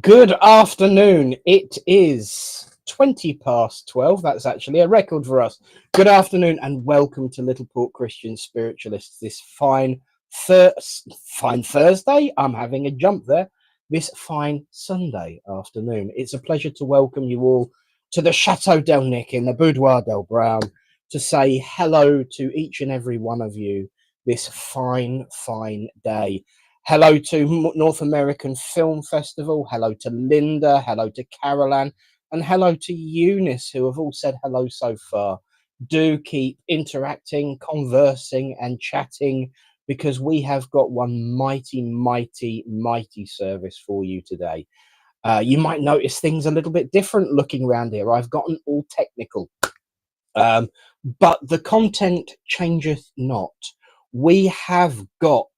Good afternoon. It is 20 past 12. That's actually a record for us. Good afternoon and welcome to Little Port Christian Spiritualists this fine Thursday. I'm having a jump there. This fine Sunday afternoon. It's a pleasure to welcome you all to the Chateau Del Nick in the Boudoir Del Brown to say hello to each and every one of you this fine day. Hello to North American Film Festival. Hello to Linda. Hello to Caroline. And hello to Eunice, who have all said hello so far. Do keep interacting, conversing, and chatting because we have got one mighty service for you today. You might notice things a little bit different looking around here. I've gotten all technical. But the content changeth not. We have got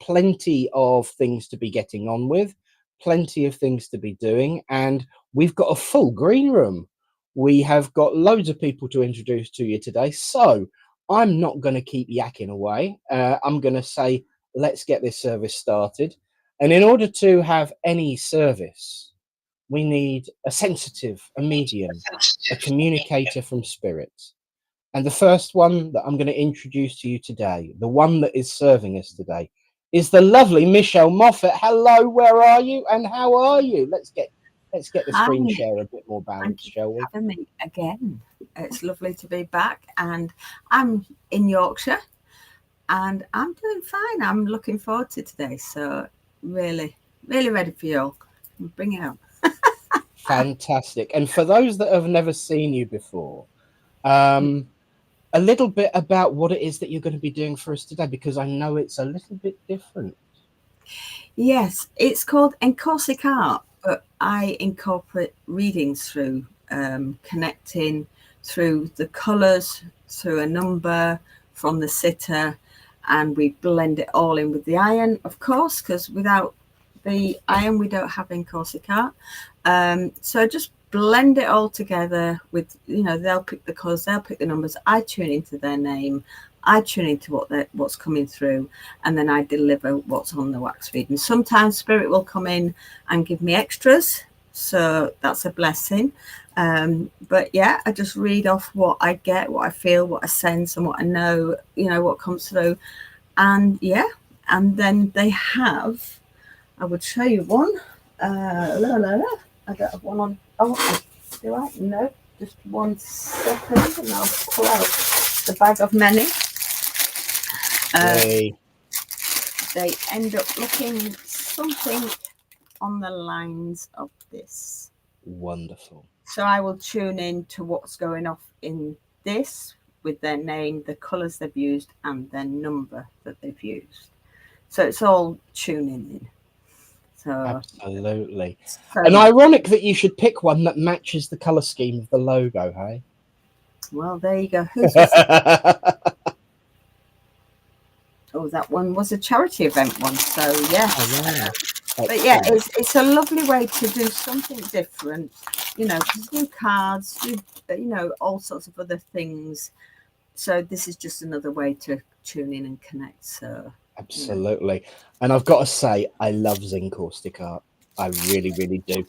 plenty of things to be getting on with, plenty of things to be doing, and we've got a full green room. We have got loads of people to introduce to you today, so I'm not going to keep yakking away. I'm going to say, let's get this service started. And in order to have any service, we need a sensitive, a medium, a communicator from spirit. And the first one that I'm going to introduce to you today, the one that is serving us today, is the lovely Michele Moffatt. Hello, where are you and how are you? Let's get the screen Hi, share a bit more thank balanced, you shall for we? having me again. It's lovely to be back, and I'm in Yorkshire, and I'm doing fine. I'm looking forward to today, so really ready for you all. Bring it on. Fantastic. And for those that have never seen you before, a little bit about what it is that you're going to be doing for us today, because I know it's a little bit different. Yes, it's called Encorsic Art, but I incorporate readings through connecting through the colours, through a number from the sitter, and we blend it all in with the iron, of course, because without the iron we don't have Encorsic Art. So just blend it all together with, they'll pick the colours, they'll pick the numbers, I tune into their name, I tune into what's coming through, and then I deliver what's on the wax reading. Sometimes spirit will come in and give me extras, so that's a blessing. But yeah, I just read off what I get, what I feel, what I sense, and what I know, what comes through. And yeah, and then they have, I would show you one. I don't have one on. Oh, do I? No, just 1 second, and I'll pull out the bag of many. Yay. They end up looking something on the lines of this. Wonderful. So I will tune in to what's going off in this with their name, the colours they've used, and their number that they've used. So it's all tuning in. So Absolutely. so And much. ironic that you should pick one that matches the colour scheme of the logo, hey? Well, there you go. Who's this? Oh, that one was a charity event one. So yeah. Oh, wow. But yeah, Excellent. it's a lovely way to do something different. Just do cards, do all sorts of other things. So this is just another way to tune in and connect. So Absolutely. And I've got to say, I love Zincaustic art. I really do.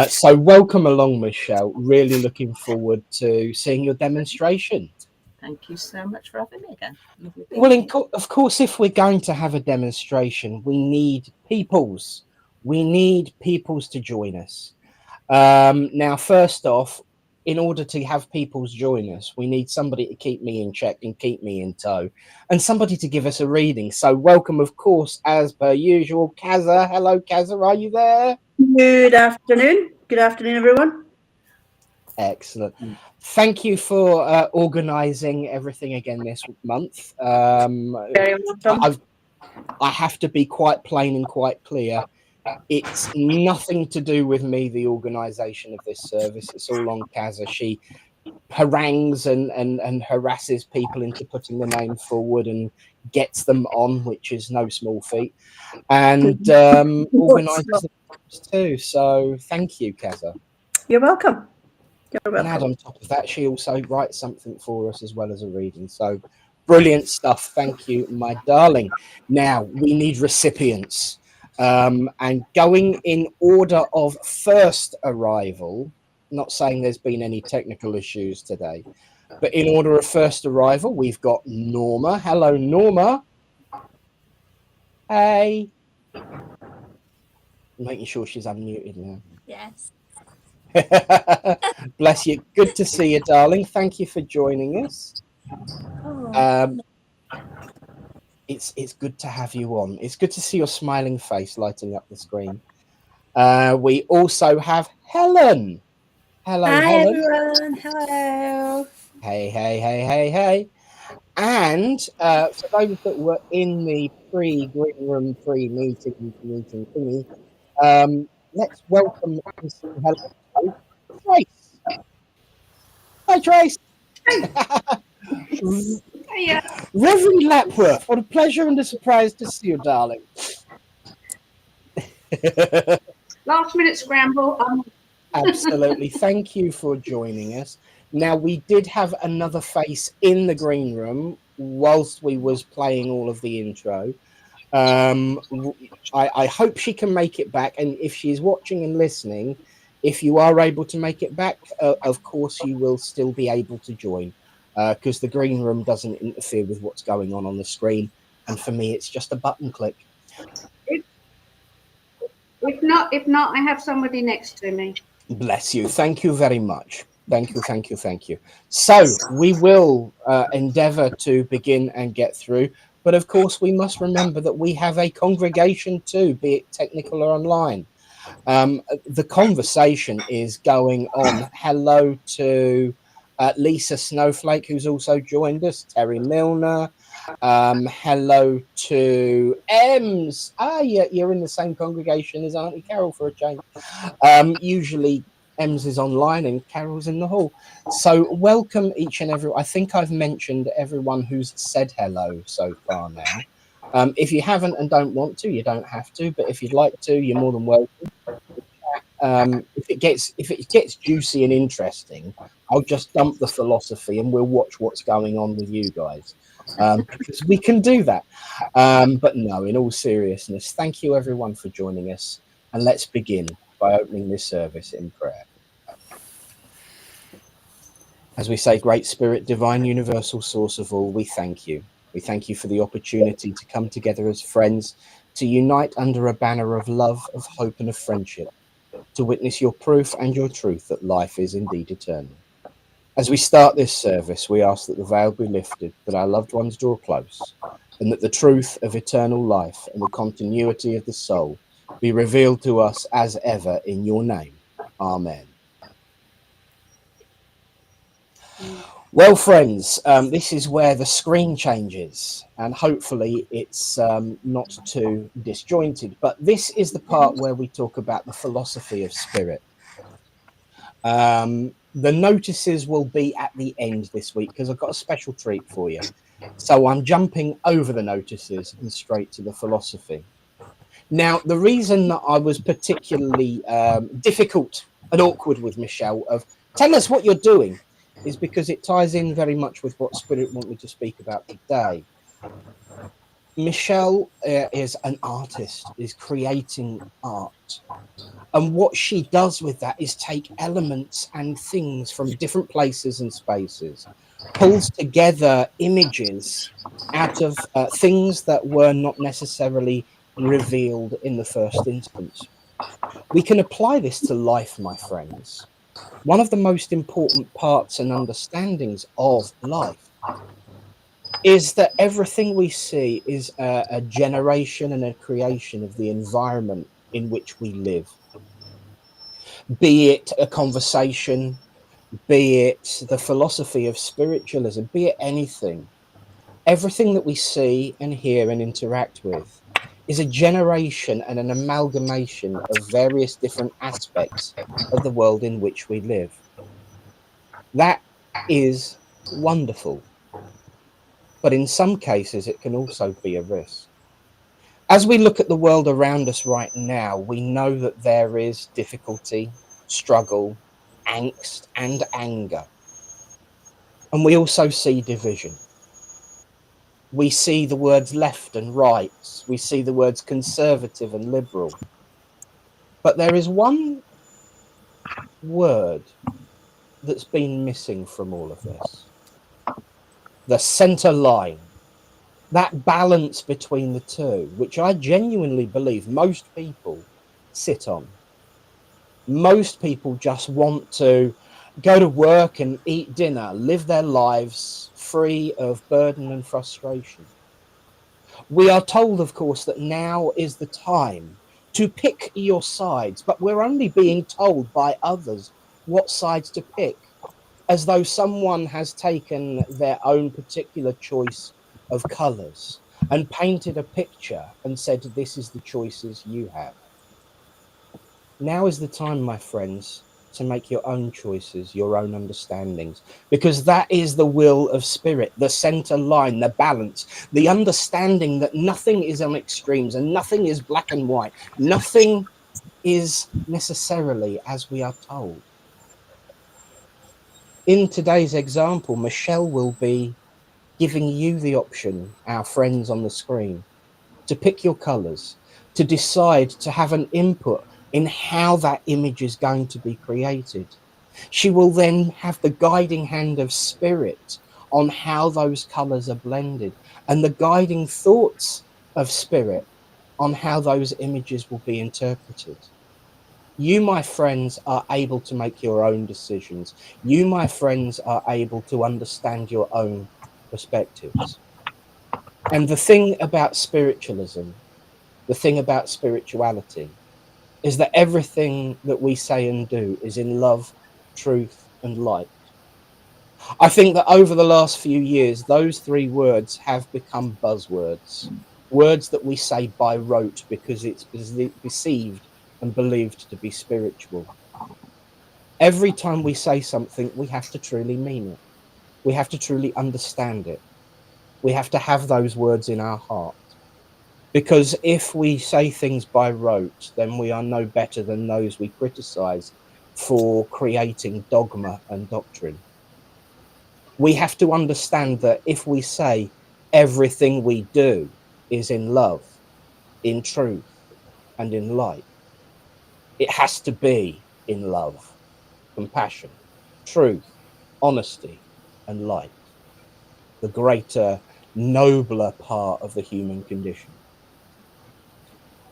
So welcome along, Michele. Really looking forward to seeing your demonstration. thank you so much for having me again. Lovely being Well, here. of course, if we're going to have a demonstration, we need peoples. We need peoples to join us. Now, first off, in order to have peoples join us, we need somebody to keep me in check and keep me in tow, and somebody to give us a reading. So, welcome, of course, as per usual, Kaza. Hello, Kaza. Are you there? Good afternoon. Good afternoon, everyone. Excellent. Thank you for organising everything again this month. Very welcome. I have to be quite plain and quite clear. It's nothing to do with me, the organisation of this service. It's all on Kaza. She harangues and harasses people into putting the name forward and gets them on, which is no small feat, and organises the too. So thank you, Kaza. You're welcome. You're And add welcome. on top of that, she also writes something for us as well as a reading. So brilliant stuff. Thank you, my darling. Now we need recipients. And going in order of first arrival, not saying there's been any technical issues today, but in order of first arrival, we've got Norma. Hello, Norma. Hey. Making sure she's unmuted now. Yes. Bless you. Good to see you, darling. Thank you for joining us. Oh. It's good to have you on. It's good to see your smiling face lighting up the screen. We also have Helen. Hello, Hi, Helen. everyone. Hello. Hey. And for those that were in the pre-green room, pre-meeting thingy, let's welcome and say hello to Trace. Hi, Trace. Yeah. Reverend Lapworth, what a pleasure and a surprise to see you, darling. Last minute scramble. Absolutely. Thank you for joining us. Now, we did have another face in the green room whilst we was playing all of the intro. I hope she can make it back. And if she's watching and listening, if you are able to make it back, of course, you will still be able to join because the green room doesn't interfere with what's going on the screen. And for me, it's just a button click. If not, I have somebody next to me. Bless you. Thank you very much. Thank you. So we will endeavour to begin and get through. But of course, we must remember that we have a congregation too, be it technical or online. The conversation is going on. Hello to Lisa Snowflake, who's also joined us, Terry Milner. Hello to Ems. You're in the same congregation as Auntie Carol for a change. Usually Ems is online and Carol's in the hall. So welcome each and every. I think I've mentioned everyone who's said hello so far now. If you haven't and don't want to, you don't have to. But if you'd like to, you're more than welcome. If it gets juicy and interesting, I'll just dump the philosophy and we'll watch what's going on with you guys, because we can do that. But no, in all seriousness, thank you everyone for joining us, and let's begin by opening this service in prayer. As we say, Great Spirit, Divine Universal Source of all, we thank you. We thank you for the opportunity to come together as friends, to unite under a banner of love, of hope, and of friendship, to witness your proof and your truth that life is indeed eternal. As we start this service, we ask that the veil be lifted, that our loved ones draw close, and that the truth of eternal life and the continuity of the soul be revealed to us as ever in your name. Amen. Well, friends, this is where the screen changes, and hopefully it's not too disjointed, but this is the part where we talk about the philosophy of spirit. The notices will be at the end this week because I've got a special treat for you. So I'm jumping over the notices and straight to the philosophy. Now, the reason that I was particularly difficult and awkward with Michelle of tell us what you're doing is because it ties in very much with what Spirit want me to speak about today. Michelle is an artist, is creating art. And what she does with that is take elements and things from different places and spaces, pulls together images out of things that were not necessarily revealed in the first instance. We can apply this to life, my friends. One of the most important parts and understandings of life is that everything we see is a generation and a creation of the environment in which we live. Be it a conversation, be it the philosophy of spiritualism, be it anything, everything that we see and hear and interact with is a generation and an amalgamation of various different aspects of the world in which we live. That is wonderful. But in some cases, it can also be a risk. As we look at the world around us right now, we know that there is difficulty, struggle, angst, and anger. And we also see division. We see the words left and right. We see the words conservative and liberal. But there is one word that's been missing from all of this. The center line. That balance between the two, which I genuinely believe most people sit on. Most people just want to go to work and eat dinner, live their lives free of burden and frustration. We are told, of course, that now is the time to pick your sides, but we're only being told by others what sides to pick, as though someone has taken their own particular choice of colours and painted a picture and said, this is the choices you have. Now is the time, my friends, to make your own choices, your own understandings, because that is the will of spirit, the center line, the balance, the understanding that nothing is on extremes and nothing is black and white. Nothing is necessarily as we are told. In today's example, Michele will be giving you the option, our friends on the screen, to pick your colors, to decide, to have an input in how that image is going to be created. She will then have the guiding hand of spirit on how those colors are blended, and the guiding thoughts of spirit on how those images will be interpreted. You, my friends, are able to make your own decisions. You, my friends, are able to understand your own perspectives. And the thing about spiritualism, the thing about spirituality, is that everything that we say and do is in love, truth, and light. I think that over the last few years, those three words have become buzzwords, words that we say by rote because it's perceived and believed to be spiritual. Every time we say something, we have to truly mean it. We have to truly understand it. We have to have those words in our heart. Because if we say things by rote, then we are no better than those we criticize for creating dogma and doctrine. We have to understand that if we say everything we do is in love, in truth, and in light, it has to be in love, compassion, truth, honesty, and light, the greater, nobler part of the human condition.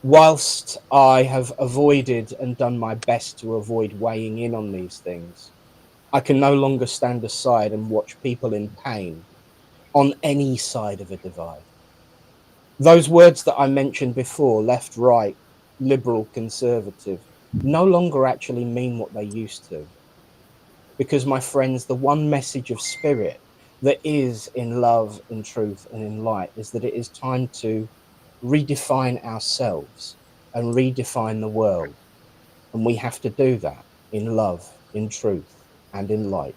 Whilst I have avoided and done my best to avoid weighing in on these things, I can no longer stand aside and watch people in pain on any side of a divide. Those words that I mentioned before, left, right, liberal, conservative, no longer actually mean what they used to. Because, my friends, the one message of spirit that is in love, in truth, and in light is that it is time to redefine ourselves and redefine the world. And we have to do that in love, in truth, and in light.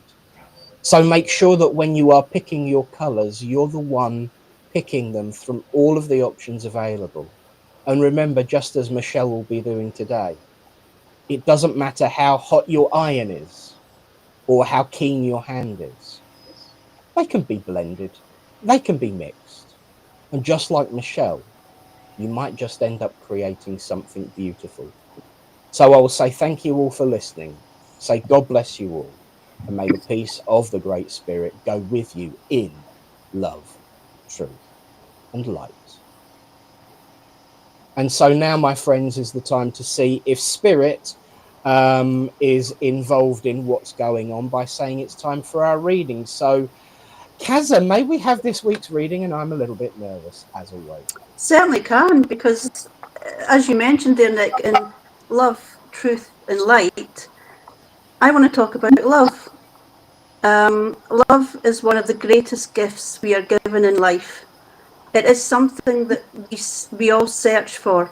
So make sure that when you are picking your colors, you're the one picking them from all of the options available. And remember, just as Michele will be doing today, it doesn't matter how hot your iron is or how keen your hand is. They can be blended. They can be mixed. And just like Michele, you might just end up creating something beautiful. So I will say thank you all for listening. Say God bless you all. And may the peace of the Great Spirit go with you in love, truth, and light. And so now, my friends, is the time to see if Spirit is involved in what's going on by saying it's time for our reading. So, Kaza, may we have this week's reading? And I'm a little bit nervous, as always. Certainly can, because as you mentioned there, Nick, in love, truth, and light, I want to talk about love. Love is one of the greatest gifts we are given in life. It is something that we all search for,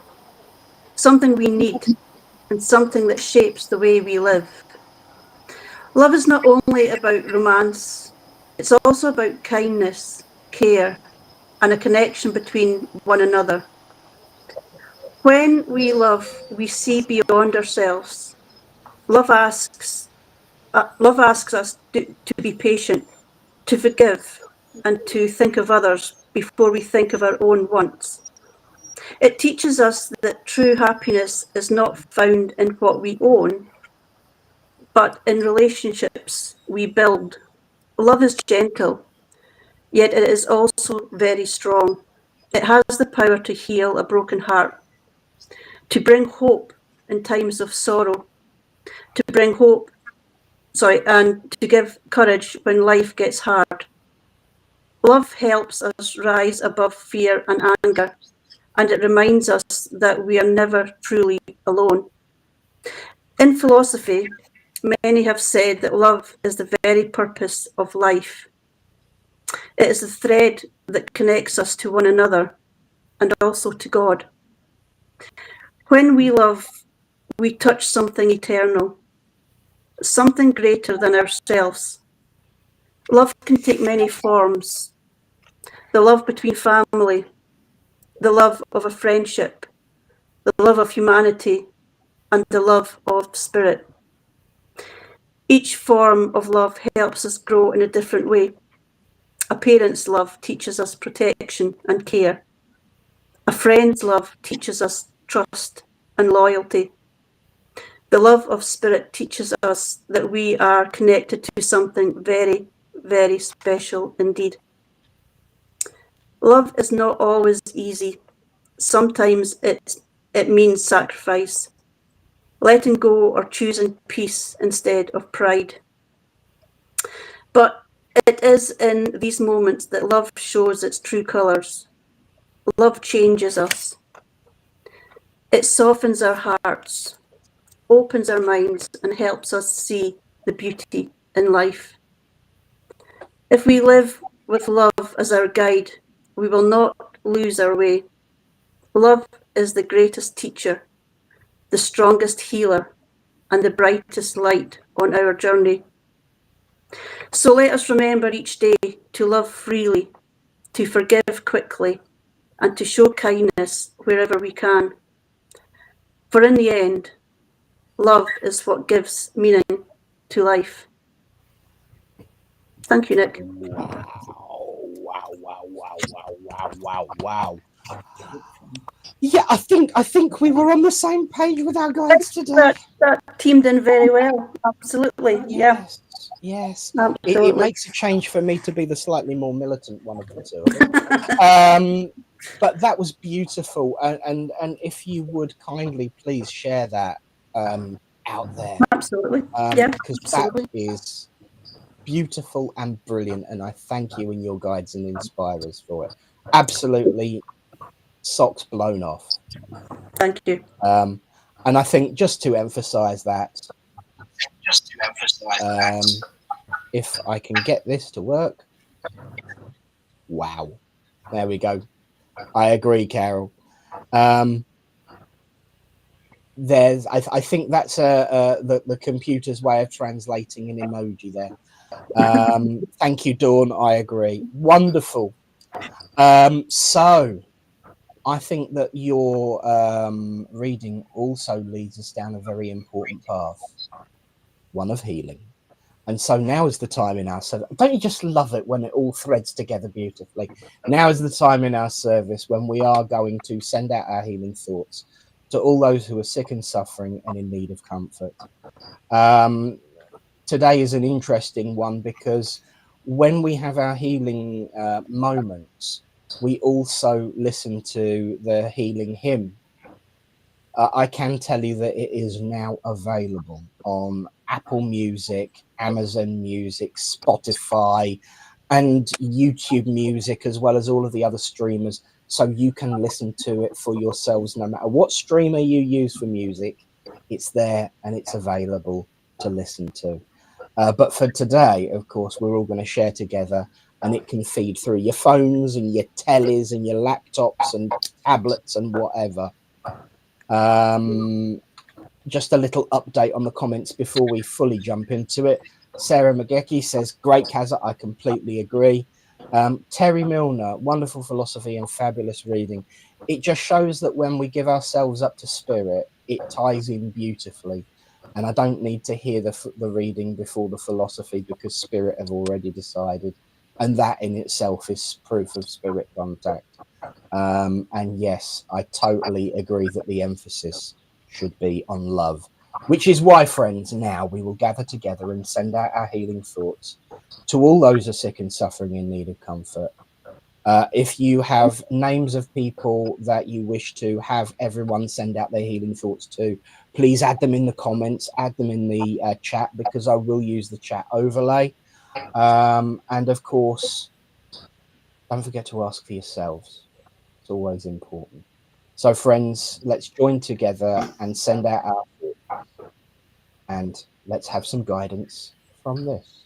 something we need, and something that shapes the way we live. Love is not only about romance, it's also about kindness, care, and a connection between one another. When we love, we see beyond ourselves. Love asks us to be patient, to forgive, and to think of others before we think of our own wants. It teaches us that true happiness is not found in what we own, but in relationships we build. Love is gentle, yet it is also very strong. It has the power to heal a broken heart, to bring hope in times of sorrow, to bring hope, and to give courage when life gets hard. Love helps us rise above fear and anger, and it reminds us that we are never truly alone. In philosophy, many have said that love is the very purpose of life. It is the thread that connects us to one another and also to God. When we love, we touch something eternal, something greater than ourselves. Love can take many forms. The love between family, the love of a friendship, the love of humanity, and the love of spirit. Each form of love helps us grow in a different way. A parent's love teaches us protection and care. A friend's love teaches us trust and loyalty. The love of spirit teaches us that we are connected to something very, very special indeed. Love is not always easy. Sometimes it means sacrifice, letting go or choosing peace instead of pride. But it is in these moments that love shows its true colours. Love changes us. It softens our hearts, opens our minds, and helps us see the beauty in life. If we live with love as our guide, we will not lose our way. Love is the greatest teacher, the strongest healer, and the brightest light on our journey. So let us remember each day to love freely, to forgive quickly, and to show kindness wherever we can. For in the end, love is what gives meaning to life. Thank you, Nick. Wow. Yeah, I think we were on the same page with our guides today. That teamed in very well. Absolutely. Yes. Absolutely. It makes a change for me to be the slightly more militant one of the two. But that was beautiful, and if you would kindly please share that out there. Absolutely. Because absolutely. that is beautiful and brilliant, and I thank you and your guides and inspirers for it. Absolutely, socks blown off. Thank you. And I think just to emphasize that, if I can get this to work, wow, there we go. I agree, Carol. I think that's the computer's way of translating an emoji there. Thank you, Dawn. I agree. Wonderful. So I think that your reading also leads us down a very important path, one of healing. And so now is the time in our service. Don't you just love it when it all threads together beautifully? Now is the time in our service when we are going to send out our healing thoughts to all those who are sick and suffering and in need of comfort. Today is an interesting one because when we have our healing moments, we also listen to the healing hymn. I can tell you that it is now available on Apple Music, Amazon Music, Spotify, and YouTube Music, as well as all of the other streamers. So you can listen to it for yourselves, no matter what streamer you use for music. It's there and it's available to listen to. But for today, of course, we're all going to share together, and it can feed through your phones and your tellies and your laptops and tablets and whatever. Just a little update on the comments before we fully jump into it. Sarah McGecky says, great, Kazza, I completely agree. Terry Milner, wonderful philosophy and fabulous reading. It just shows that when we give ourselves up to spirit, it ties in beautifully. And I don't need to hear the reading before the philosophy because spirit have already decided. and that in itself is proof of spirit contact. And yes, I totally agree that the emphasis should be on love, which is why, friends, now we will gather together and send out our healing thoughts to all those who are sick and suffering in need of comfort. If you have names of people that you wish to have everyone send out their healing thoughts to, please add them in the comments, add them in the chat, because I will use the chat overlay. And of course, don't forget to ask for yourselves. It's always important. So, friends, let's join together and send out our thoughts, and let's have some guidance from this.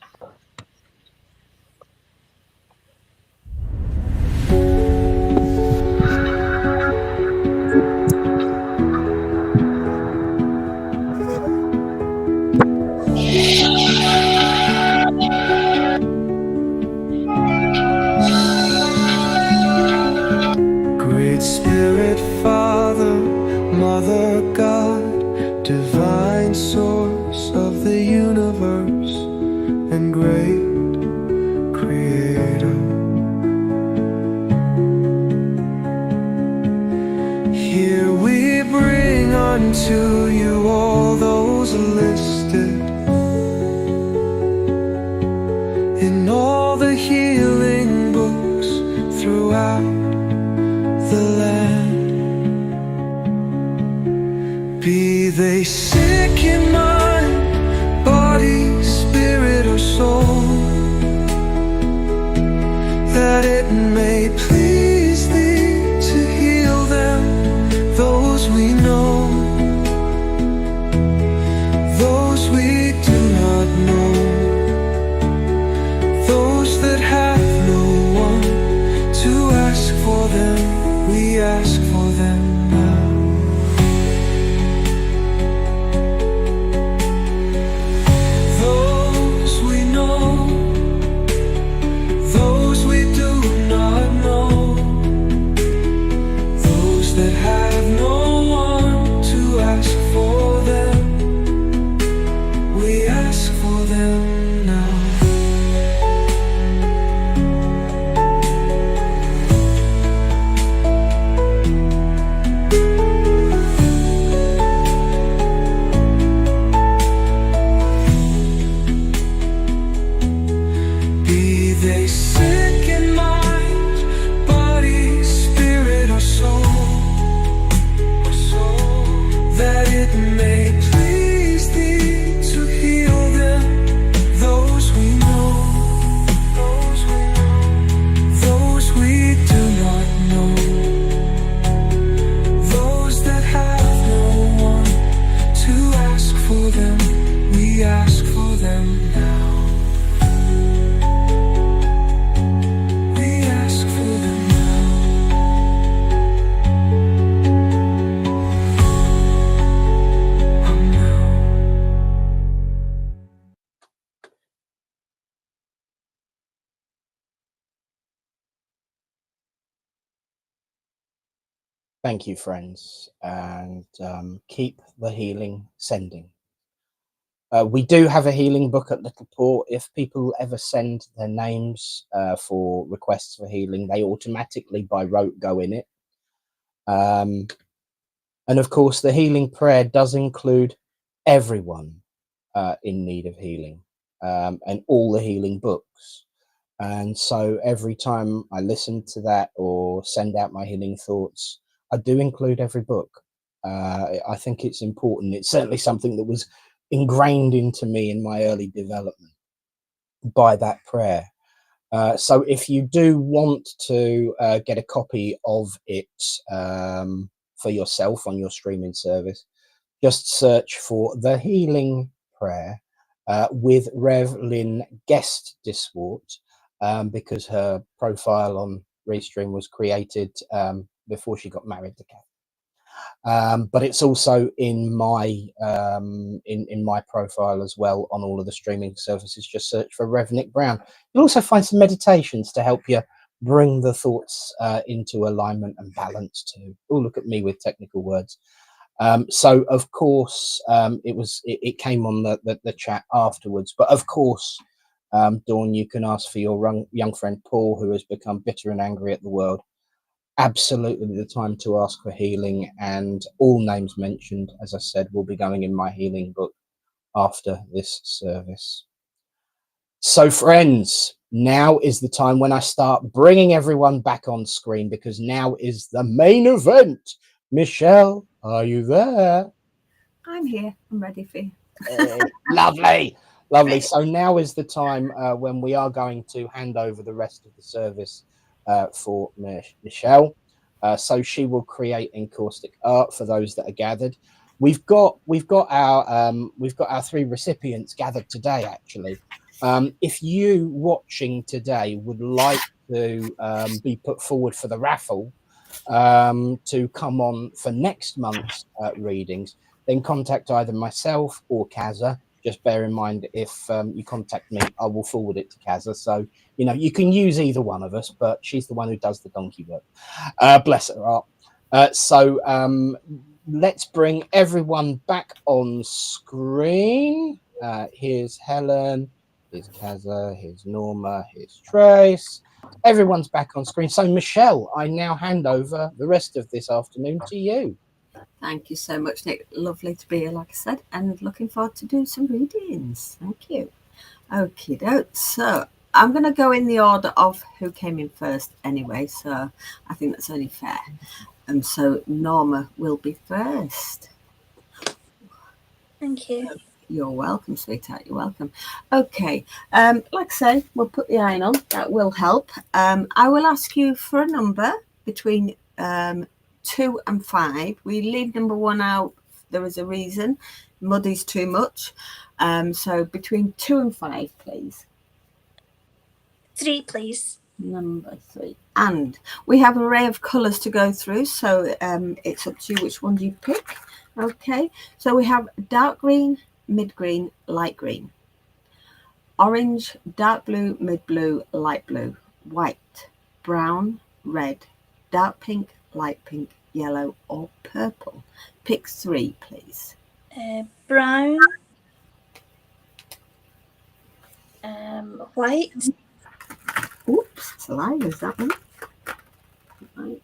Great Spirit, Father, Mother God, divine source of the universe and great Creator. Here we bring unto you all those listed in all the healing books throughout the land. Be they sick in mind, body, spirit, or soul, that it may please thee to heal them, those we know, those we do not know, those that have no one to ask for them. We ask for them now. Those we know, those we do not know, those that have no one to ask for them. We ask for them now. Be they sick in mind, body, spirit, or soul, that it may please thee to heal them, those we know, those we do not know, those that have no one to ask for them. We ask for them now. We ask for them now. Now. Thank you, friends, and keep the healing sending. We do have a healing book at Little Port. If people ever send their names for requests for healing, they automatically by rote go in it. And of course, the healing prayer does include everyone in need of healing, and all the healing books. And so every time I listen to that or send out my healing thoughts, I do include every book. I think it's important. It's certainly something that was ingrained into me in my early development by that prayer. So if you do want to get a copy of it for yourself on your streaming service, just search for The Healing Prayer with Rev Lynn Guest Diswart, because her profile on Restream was created before she got married to Kath. But it's also in my in my profile as well on all of the streaming services. Just search for Rev Nick Brown. You'll also find some meditations to help you bring the thoughts into alignment and balance too. Oh, look at me with technical words. So of course it came on the chat afterwards, but of course Dawn, you can ask for your young friend Paul, who has become bitter and angry at the world. Absolutely the time to ask for healing, and all names mentioned, as I said, will be going in my healing book after this service. So friends, now is the time when I start bringing everyone back on screen, because now is the main event. Michelle, are you there? I'm here. I'm ready for you. Lovely. Great. So now is the time when we are going to hand over the rest of the service for Michelle. So she will create encaustic art for those that are gathered. We've got our 3 recipients gathered today. Actually, if you watching today would like to be put forward for the raffle to come on for next month's readings, then contact either myself or Kaza. Just bear in mind, if you contact me, I will forward it to Kaza. So, you know, you can use either one of us, but she's the one who does the donkey work. Bless her heart. So let's bring everyone back on screen. Here's Helen, here's Kaza, here's Norma, here's Trace. Everyone's back on screen. So, Michelle, I now hand over the rest of this afternoon to you. Thank you so much, Nick. Lovely to be here, like I said, and looking forward to doing some readings. Thank you. Okie doke. So I'm going to go in the order of who came in first anyway, so I think that's only fair. And so Norma will be first. Thank you. You're welcome, sweetheart. You're welcome. Okay. Like I say, we'll put the iron on. That will help. I will ask you for a number between 2 and 5. We leave number 1 out. There is a reason. Muddy's too much. So between 2 and 5, please. 3, please. Number 3. And we have an array of colours to go through, so it's up to you which one you pick. Okay. So we have dark green, mid green, light green, orange, dark blue, mid blue, light blue, white, brown, red, dark pink, light pink, yellow, or purple. Pick 3, please. Brown, white. Oops, it's a lie. Is that one? Right.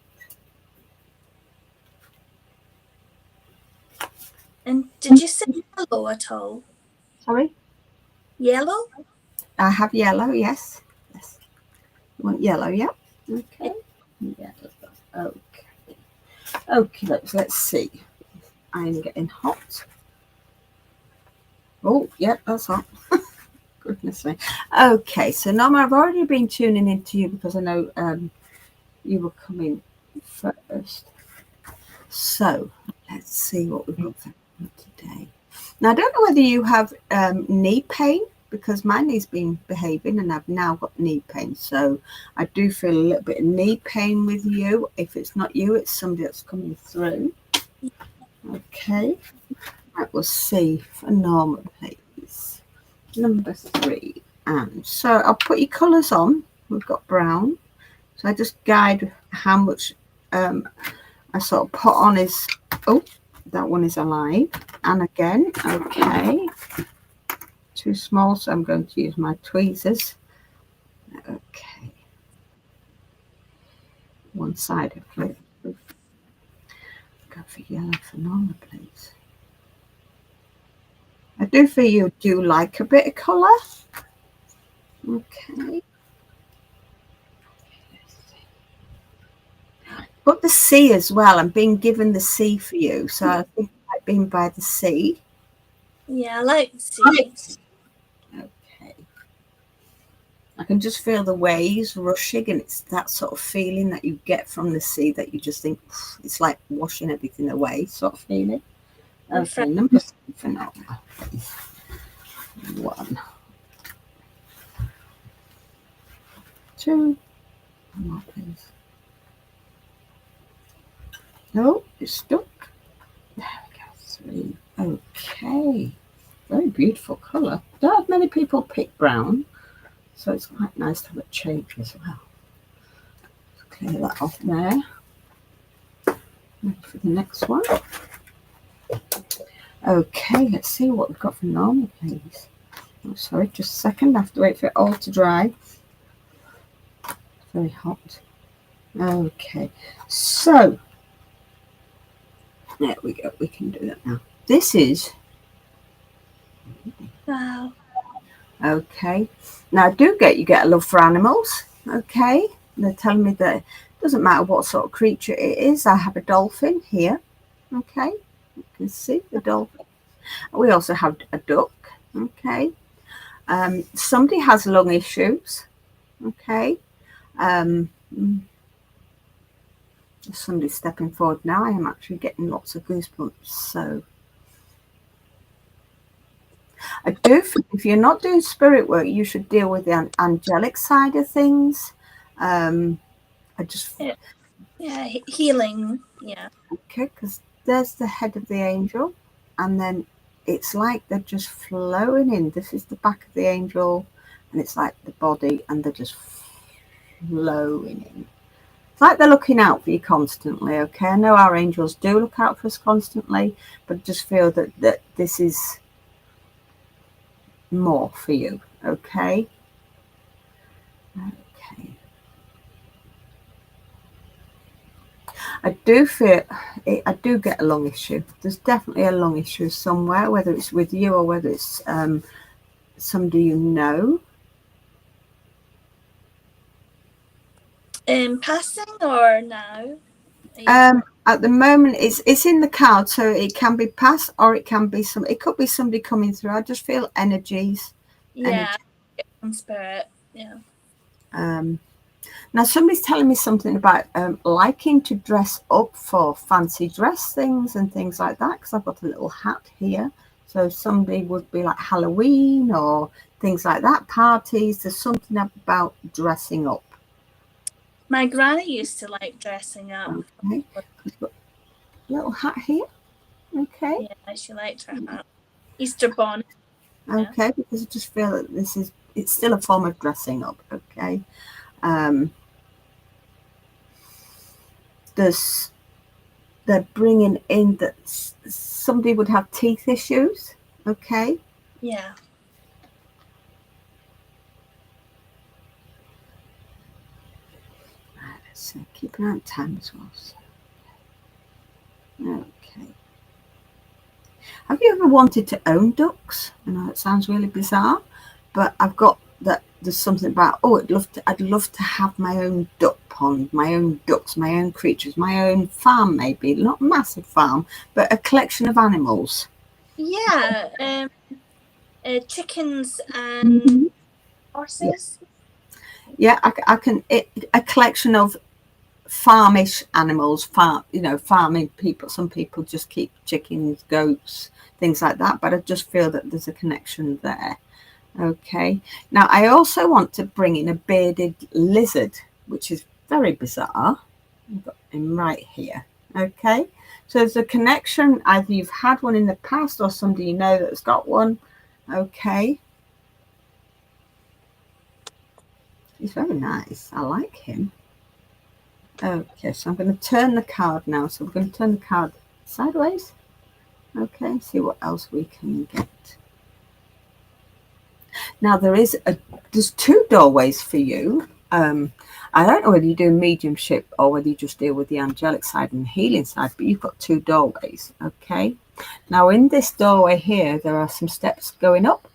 And did you say yellow at all? Sorry? Yellow? I have yellow, yes. Yes. You want yellow, yeah? Okay. Yellow. Okay. Okay, let's see. I'm getting hot. Oh, yeah, that's hot. Goodness me. Okay, so Norma, I've already been tuning into you because I know you were coming first. So let's see what we've got for today. Now, I don't know whether you have knee pain, because my knee's been behaving and I've now got knee pain. So I do feel a little bit of knee pain with you. If it's not you, it's somebody that's coming through. Okay. Right, we'll see for Norma, please. Number 3. And so I'll put your colours on. We've got brown. So I just guide how much I sort of put on is, oh, that one is alive. And again, okay. Too small, so I'm going to use my tweezers. Okay. One side of flip. Go for yellow for Norma, please. I do feel you do like a bit of colour. Okay. But the sea as well. I'm being given the sea for you. So I think I've been by the sea. Yeah, I like the sea. Okay. I can just feel the waves rushing, and it's that sort of feeling that you get from the sea that you just think it's like washing everything away, sort of feeling. Okay, number 3 for now. 1, 2, more please. No, it's stuck. There we go. 3. Okay. Very beautiful colour. Don't have many people pick brown, so it's quite nice to have a change as well. Clear that off there. Ready for the next one. Okay, let's see what we've got for Norma, please. Sorry, just a second. I have to wait for it all to dry. Very hot. Okay, so there we go. We can do that now. This is Wow. okay. Now, you get a love for animals. Okay, they're telling me that it doesn't matter what sort of creature it is. I have a dolphin here. Okay, you can see the dolphin. We also have a duck. Okay, somebody has lung issues. Okay, somebody's stepping forward now. I am actually getting lots of goosebumps. So I do think if you're not doing spirit work, you should deal with the angelic side of things. I just Yeah, healing. Yeah. okay, because there's the head of the angel, and then it's like they're just flowing in. This is the back of the angel, and it's like the body, and they're just flowing in. It's like they're looking out for you constantly. Okay, I know our angels do look out for us constantly, but just feel that this is more for you. Okay. Okay. I do feel I do get a lung issue. There's definitely a lung issue somewhere, whether it's with you or whether it's somebody you know. Passing or now? At the moment, it's in the card, so it can be past or it can be it could be somebody coming through. I just feel energies. Yeah, from spirit. Yeah. Now somebody's telling me something about liking to dress up for fancy dress things and things like that, because I've got a little hat here. So somebody would be like Halloween or things like that, parties. There's something about dressing up. My granny used to like dressing up. Okay. I've got a little hat here. Okay. Yeah, she liked her hat. Easter bonnet. Okay, because I just feel that it's still a form of dressing up. Okay. They're bringing in that somebody would have teeth issues. Okay. Yeah. So keep an eye on time as well. So. Okay. Have you ever wanted to own ducks? I know it sounds really bizarre, but I've got that. There's something about I'd love to have my own duck pond, my own ducks, my own creatures, my own farm, maybe not a massive farm, but a collection of animals. Yeah. Chickens and horses. Yeah, I can. A collection of farmish animals, farming people. Some people just keep chickens, goats, things like that. But I just feel that there's a connection there. Okay. Now I also want to bring in a bearded lizard, which is very bizarre. I've got him right here. Okay. So there's a connection. Either you've had one in the past or somebody you know that's got one. Okay. He's very nice. I like him. Okay, so I'm going to turn the card now. So we're going to turn the card sideways. Okay, see what else we can get. Now there's two doorways for you. I don't know whether you do mediumship or whether you just deal with the angelic side and the healing side, but you've got two doorways. Okay. Now in this doorway here, there are some steps going up.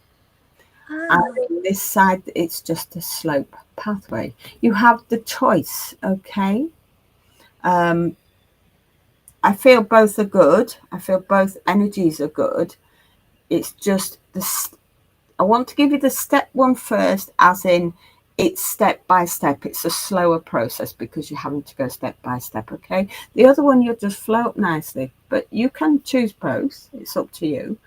And on this side, it's just a slope pathway. You have the choice, okay? I feel both are good. I feel both energies are good. It's just I want to give you the step one first, as in it's step by step. It's a slower process because you're having to go step by step, okay? The other one, you'll just flow up nicely, but you can choose both. It's up to you.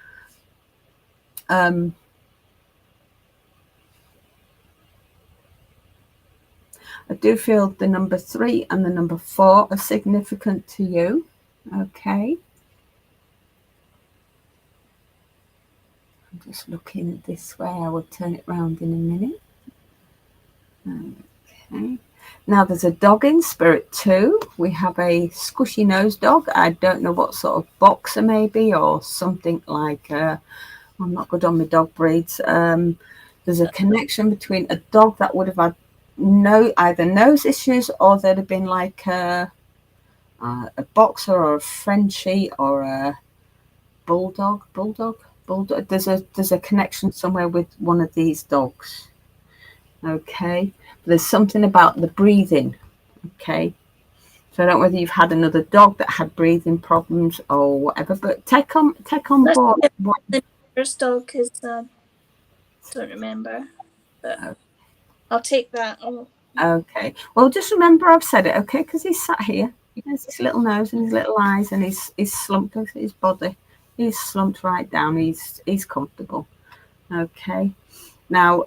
I do feel the number 3 and the number 4 are significant to you. Okay. I'm just looking this way. I will turn it round in a minute. Okay. Now there's a dog in spirit too. We have a squishy nose dog. I don't know what sort of boxer maybe, or something like I'm not good on my dog breeds. There's a connection between a dog that would have had either nose issues, or there'd have been like a boxer or a Frenchie or a bulldog. There's a connection somewhere with one of these dogs. Okay, there's something about the breathing. Okay, so I don't know whether you've had another dog that had breathing problems or whatever, but take on board what The first dog is don't remember, but I'll take that. Okay. Well, just remember I've said it, okay? Because he's sat here. He has his little nose and his little eyes, and he's slumped. Look at his body. He's slumped right down. He's comfortable. Okay. Now,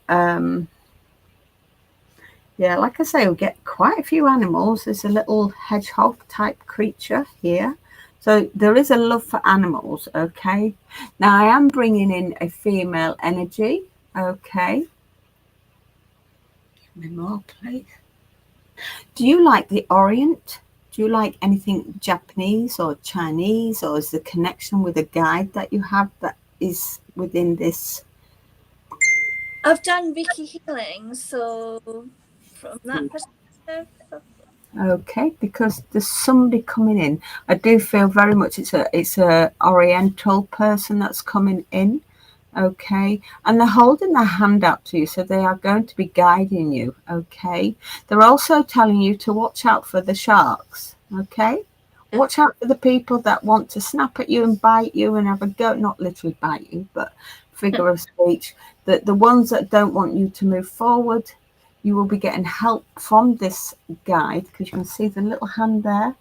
yeah, like I say, we get quite a few animals. There's a little hedgehog type creature here. So there is a love for animals, okay? Now, I am bringing in a female energy, okay? Give me more, please. Do you like the Orient? Do you like anything Japanese or Chinese, or is the connection with a guide that you have that is within this? I've done Reiki healing, so from that perspective. Okay, because there's somebody coming in. I do feel very much it's a Oriental person that's coming in. Okay, and they're holding their hand out to you, so they are going to be guiding you. Okay, they're also telling you to watch out for the sharks. Okay, watch out for the people that want to snap at you and bite you and have a go, not literally bite you, but figure of speech. The ones that don't want you to move forward, you will be getting help from this guide, because you can see the little hand there.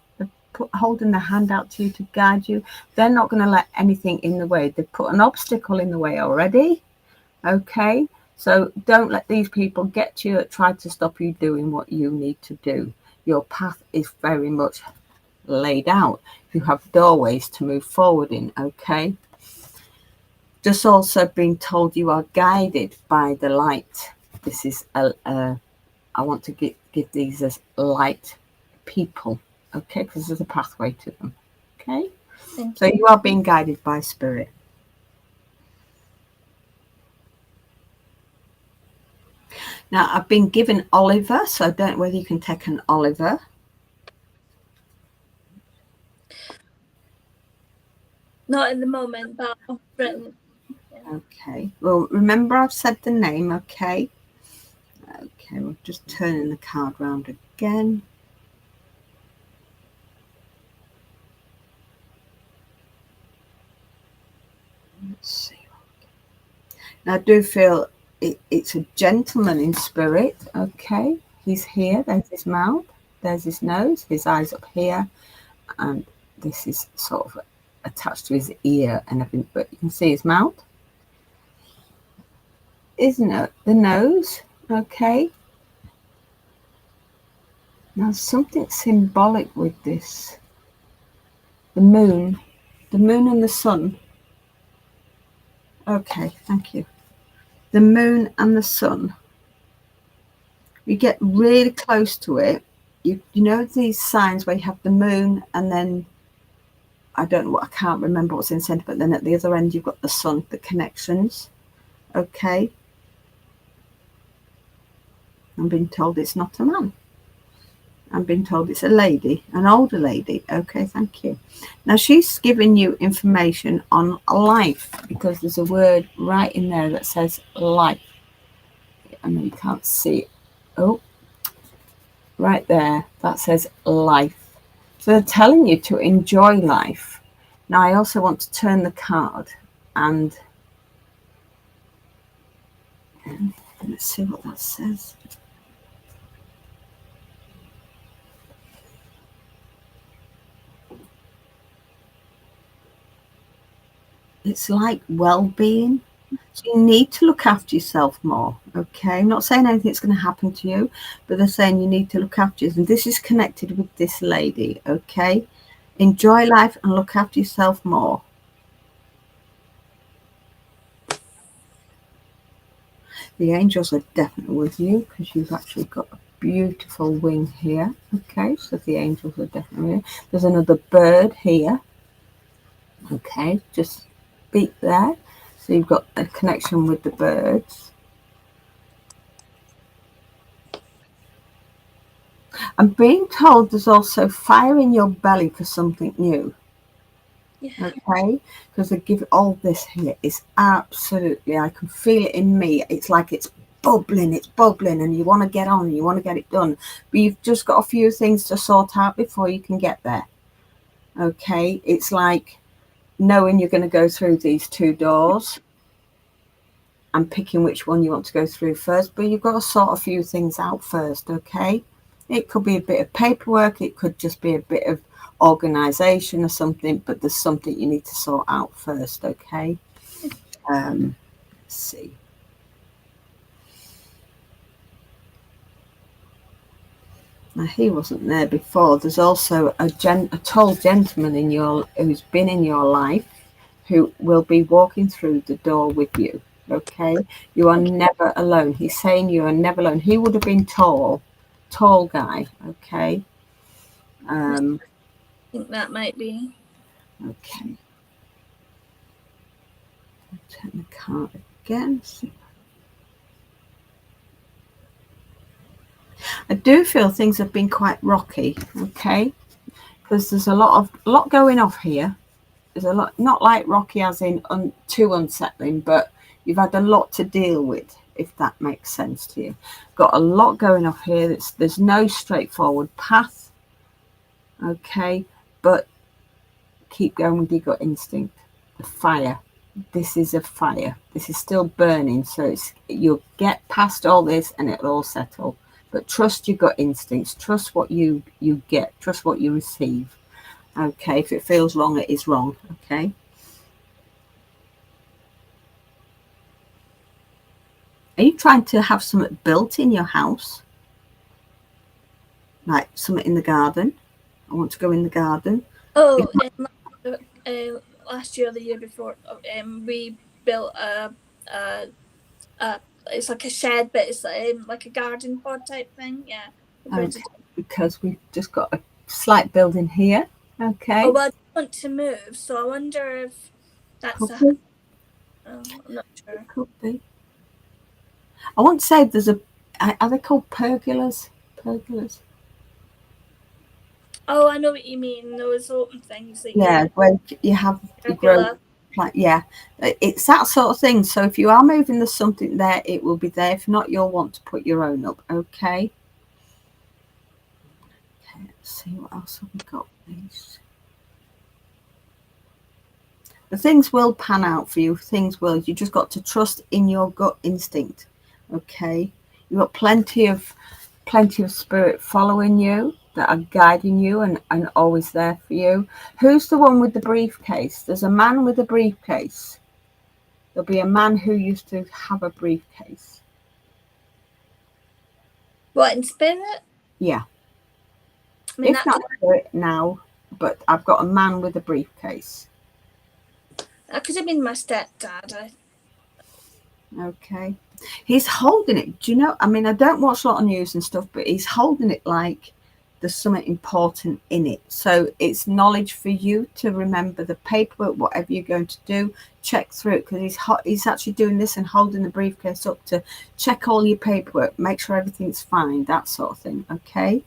Holding the hand out to you to guide you. They're not going to let anything in the way. They've put an obstacle in the way already. Okay, so don't let these people get you that try to stop you doing what you need to do. Your path is very much laid out. You have doorways to move forward in. Okay, just also being told you are guided by the light. This is I want to give these as light people. Okay, because there's a pathway to them. Okay, so you are being guided by spirit. Now, I've been given Oliver, so I don't know whether you can take an Oliver. Not at the moment, but I've written. Okay, well, remember I've said the name, okay? Okay, we're just turning the card round again. Let's see. Now, I do feel it's a gentleman in spirit. Okay, he's here. There's his mouth. There's his nose. His eyes up here, and this is sort of attached to his ear and everything. But you can see his mouth. Isn't it the nose? Okay. Now, something symbolic with this. The moon and the sun. Okay, thank you. The moon and the sun. You get really close to it. You know these signs where you have the moon and then I can't remember what's in the center, but then at the other end you've got the sun, the connections. Okay. I'm being told it's not a man. I'm being told it's a lady, an older lady. Okay, thank you. Now, she's giving you information on life, because there's a word right in there that says life. I know you can't see it. Oh, right there. That says life. So they're telling you to enjoy life. Now, I also want to turn the card and let's see what that says. It's like well-being. So you need to look after yourself more. Okay, I'm not saying anything's going to happen to you, but they're saying you need to look after yourself. And this is connected with this lady. Okay, enjoy life and look after yourself more. The angels are definitely with you, because you've actually got a beautiful wing here. Okay, so the angels are definitely here. There's another bird here. Okay, just beat there. So you've got a connection with the birds. I'm being told there's also fire in your belly for something new. Yeah. Okay, because they give all this here is absolutely, I can feel it in me. It's like it's bubbling, and you want to get on, you want to get it done, but you've just got a few things to sort out before you can get there. Okay, it's like knowing you're going to go through these 2 doors and picking which one you want to go through first, but you've got to sort a few things out first. Okay, it could be a bit of paperwork, it could just be a bit of organization or something, but there's something you need to sort out first. Okay, let's see. Now he wasn't there before. There's also a tall gentleman in who's been in your life, who will be walking through the door with you. Okay, you are never alone. He's saying you are never alone. He would have been tall guy. Okay. I think that might be. Okay. I'll turn the card again. I do feel things have been quite rocky. Okay, because there's a lot going off here. There's a lot, not like rocky as in too unsettling, but you've had a lot to deal with, if that makes sense to you. Got a lot going off here. There's no straightforward path. Okay, but keep going with your gut instinct. The fire. This is a fire. This is still burning, so you'll get past all this and it'll all settle. But trust your gut instincts. Trust what you get. Trust what you receive. Okay, if it feels wrong, it is wrong. Okay. Are you trying to have something built in your house? Like something in the garden? I want to go in the garden. Oh, last year or the year before, we built it's like a shed, but it's like a garden pod type thing. Yeah. Okay, because we've just got a slight building here. Okay. Oh, well, I want to move, so I wonder if that's Could be. I'm not sure. Could be. I want to say there's are they called pergolas? Pergolas. Oh, I know what you mean. Those open things. That Where you have you grow. Like, it's that sort of thing. So if you are moving, there's something there, it will be there. If not, you'll want to put your own up. Okay. Let's see what else have we got, please. The things will pan out for you. Things will. You just got to trust in your gut instinct. Okay. You've got plenty of spirit following you, that are guiding you and always there for you. Who's the one with the briefcase? There's a man with a briefcase. There'll be a man who used to have a briefcase. What, in spirit? Yeah. I mean, if not spirit now, but I've got a man with a briefcase. That could have been my stepdad. Okay. He's holding it. Do you know? I mean, I don't watch a lot of news and stuff, but he's holding it like there's something important in it. So it's knowledge for you to remember the paperwork, whatever you're going to do, check through it, because he's actually doing this and holding the briefcase up to check all your paperwork, make sure everything's fine, that sort of thing. Okay.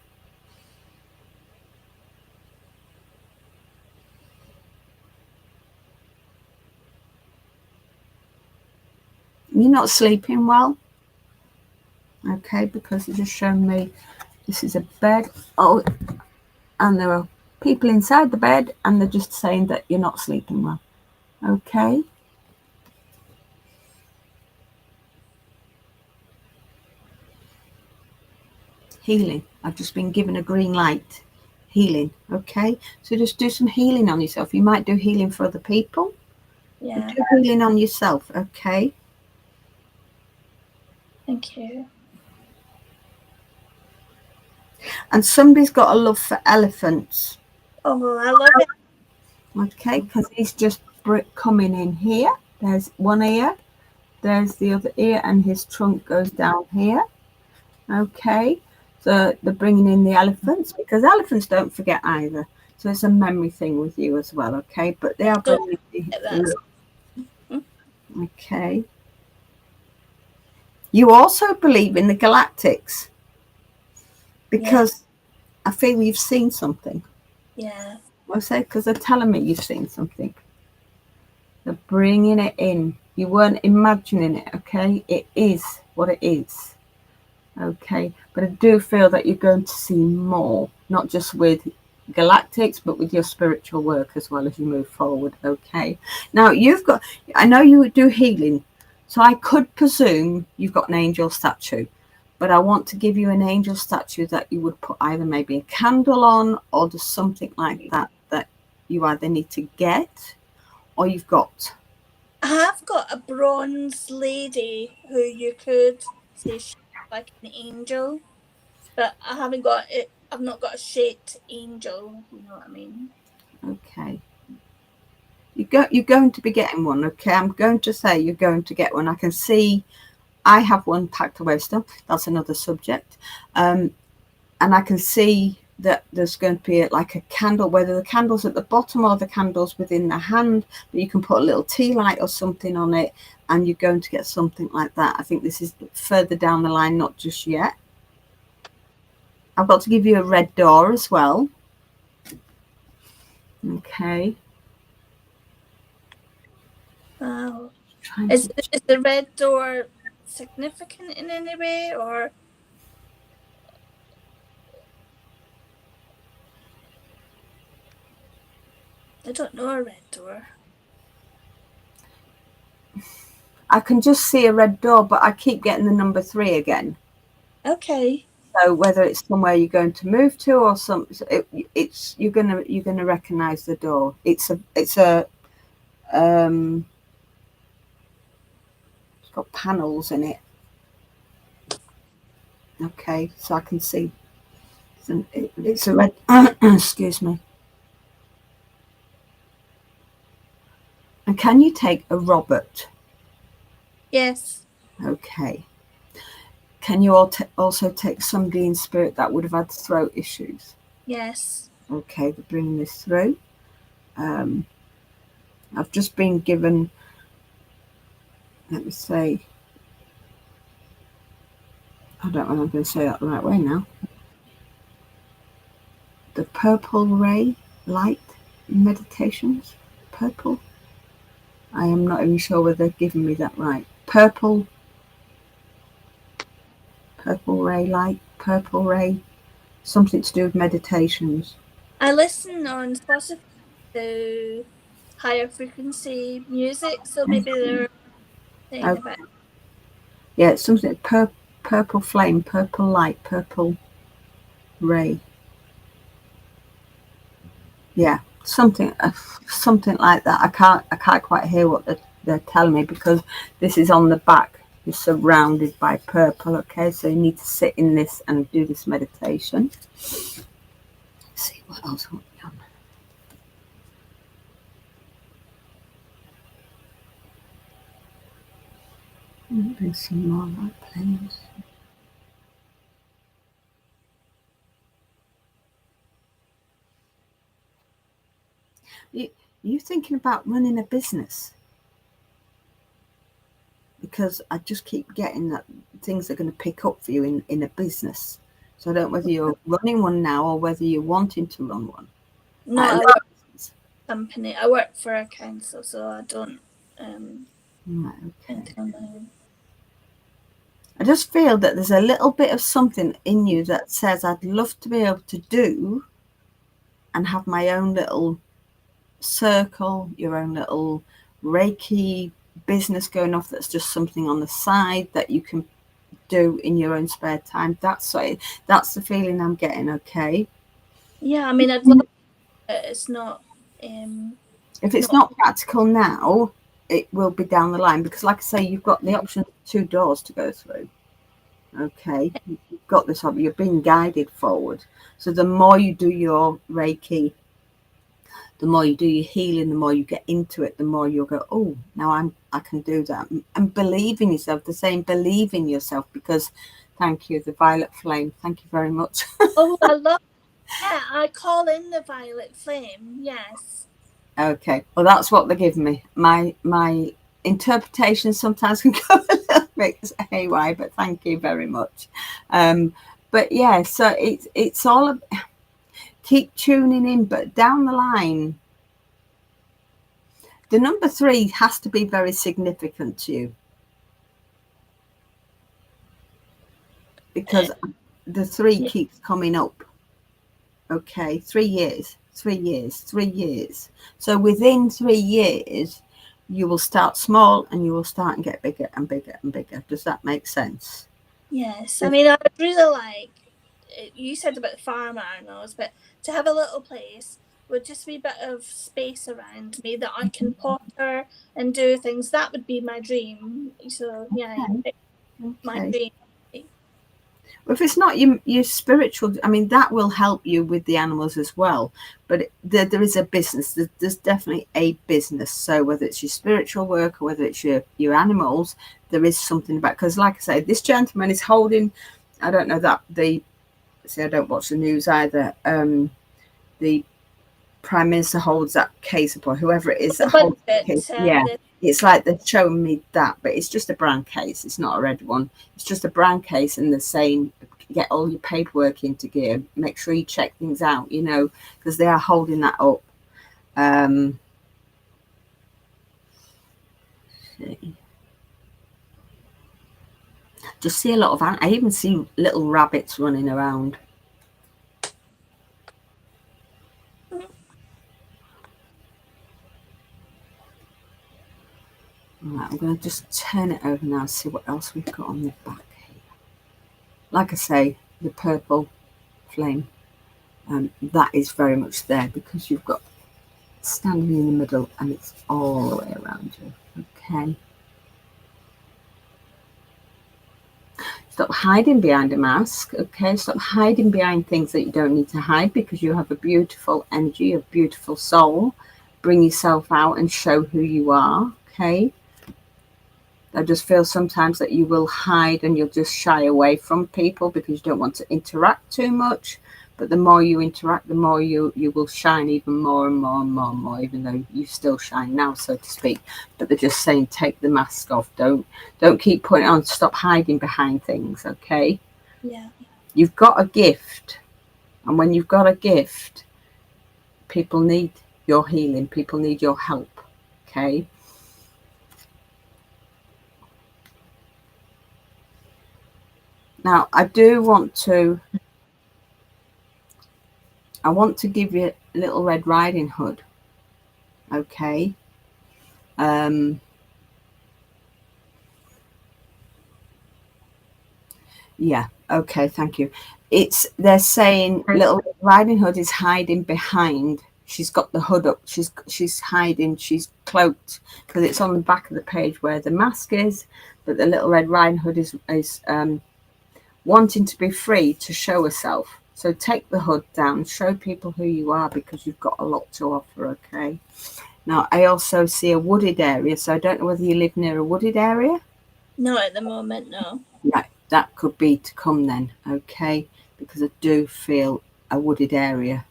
You're not sleeping well. Okay, because it's just shown me this is a bed. Oh, and there are people inside the bed and they're just saying that you're not sleeping well. Okay. Healing. I've just been given a green light. Healing. Okay. So just do some healing on yourself. You might do healing for other people. Yeah. Do healing on yourself. Okay. Thank you. And somebody's got a love for elephants. Oh, I love it. Okay, because he's just coming in here. There's one ear. There's the other ear, and his trunk goes down here. Okay, so they're bringing in the elephants, because elephants don't forget either. So it's a memory thing with you as well. Okay, but they are bringing Okay. You also believe in the galactics because I feel you've seen something. Yeah. I say because they're telling me you've seen something. They're bringing it in. You weren't imagining it, okay? It is what it is, okay? But I do feel that you're going to see more, not just with galactics, but with your spiritual work as well as you move forward, okay? Now, I know you do healing, so I could presume you've got an angel statue, but I want to give you an angel statue that you would put either maybe a candle on or just something like that you either need to get or you've got. I have got a bronze lady who you could say she's like an angel, but I haven't got it. I've not got a shaped angel. You know what I mean? Okay. You're going to be getting one, okay? I'm going to say you're going to get one. I can see I have one packed away still. That's another subject. And I can see that there's going to be like a candle, whether the candle's at the bottom or the candle's within the hand, but you can put a little tea light or something on it and you're going to get something like that. I think this is further down the line, not just yet. I've got to give you a red door as well. Okay. Wow. Is the red door significant in any way, or? I don't know a red door. I can just see a red door, but I keep getting the number 3 again. Okay. So whether it's somewhere you're going to move to or it's you're gonna recognize the door. It's got panels in it. Okay, so I can see. It's a red. Excuse me. And can you take a Robert? Yes. Okay. Can you also take somebody in spirit that would have had throat issues? Yes. Okay, they're bringing this through. I've just been given, let me say, I don't know if I'm going to say that the right way now. The purple ray light meditations. Purple. I am not even sure whether they've given me that right. Purple ray light, purple ray, something to do with meditations. I listen on Spotify to higher frequency music, so maybe they're saying about. Yeah, it's something purple flame, purple light, purple ray. Yeah, something like that. I can't quite hear what they're telling me because this is on the back. You're surrounded by purple. Okay, so you need to sit in this and do this meditation. Let's see what else want we on. There's some more light planes. You thinking about running a business? Because I just keep getting that things are going to pick up for you in a business. So I don't know whether you're running one now or whether you're wanting to run one. No, I work for a company. I work for a council, so I don't. Right, okay. I just feel that there's a little bit of something in you that says I'd love to be able to do and have my own little circle, your own little Reiki business going off that's just something on the side that you can do in your own spare time. That's the feeling I'm getting, okay? Yeah, I mean, I'd love it. It's not. If it's not practical now, it will be down the line because, like I say, you've got the option of 2 doors to go through. Okay, you've got this. You're being guided forward. So the more you do your Reiki, the more you do your healing, the more you get into it, the more you'll go, oh, now I can do that. And believe in yourself, the same believe in yourself because, thank you, the violet flame. Thank you very much. Oh, I love. Yeah, I call in the violet flame. Yes. Okay, well, that's what they're giving me. My interpretation sometimes can go a little bit haywire, but thank you very much. But yeah, so it's all keep tuning in, but down the line, the number 3 has to be very significant to you, because the 3 keeps coming up. Okay, 3 years, 3 years, 3 years. So within 3 years, you will start small and you will start and get bigger and bigger and bigger. Does that make sense? Yes. I mean, I would really like, you said about the farm animals, but to have a little place would just be a bit of space around me that I can potter and do things. That would be my dream. So, yeah, my dream. Well, if it's not your spiritual, I mean, that will help you with the animals as well. But there is a business. There's definitely a business. So whether it's your spiritual work or whether it's your animals, there is something about, because like I say, this gentleman is holding, I don't know that I don't watch the news either. The Prime Minister holds that case upon whoever it is that holds the case. Yeah. It's like they're showing me that, but it's just a brown case. It's not a red one. It's just a brown case, and they're saying, get all your paperwork into gear. Make sure you check things out, because they are holding that up. Just see a lot of, I even see little rabbits running around. Right, I'm going to just turn it over now and see what else we've got on the back here. Like I say, the purple flame, that is very much there because you've got standing in the middle and it's all the way around you. Okay. Stop hiding behind a mask. Okay. Stop hiding behind things that you don't need to hide, because you have a beautiful energy, a beautiful soul. Bring yourself out and show who you are. Okay. I just feel sometimes that you will hide and you'll just shy away from people because you don't want to interact too much. But the more you interact, the more you will shine even more and more and more and more, even though you still shine now, so to speak. But they're just saying, take the mask off. Don't keep putting it on. Stop hiding behind things, okay? Yeah. You've got a gift. And when you've got a gift, people need your healing. People need your help, okay? Now, I want to give you a little Red Riding Hood, okay? Yeah, okay, thank you. They're saying Little Red Riding Hood is hiding behind. She's got the hood up. She's hiding. She's cloaked, because it's on the back of the page where the mask is. But the Little Red Riding Hood is wanting to be free to show herself. So take the hood down, show people who you are, because you've got a lot to offer, okay? Now, I also see a wooded area, so I don't know whether you live near a wooded area. Not at the moment, no. Right, that could be to come then, okay? Because I do feel a wooded area.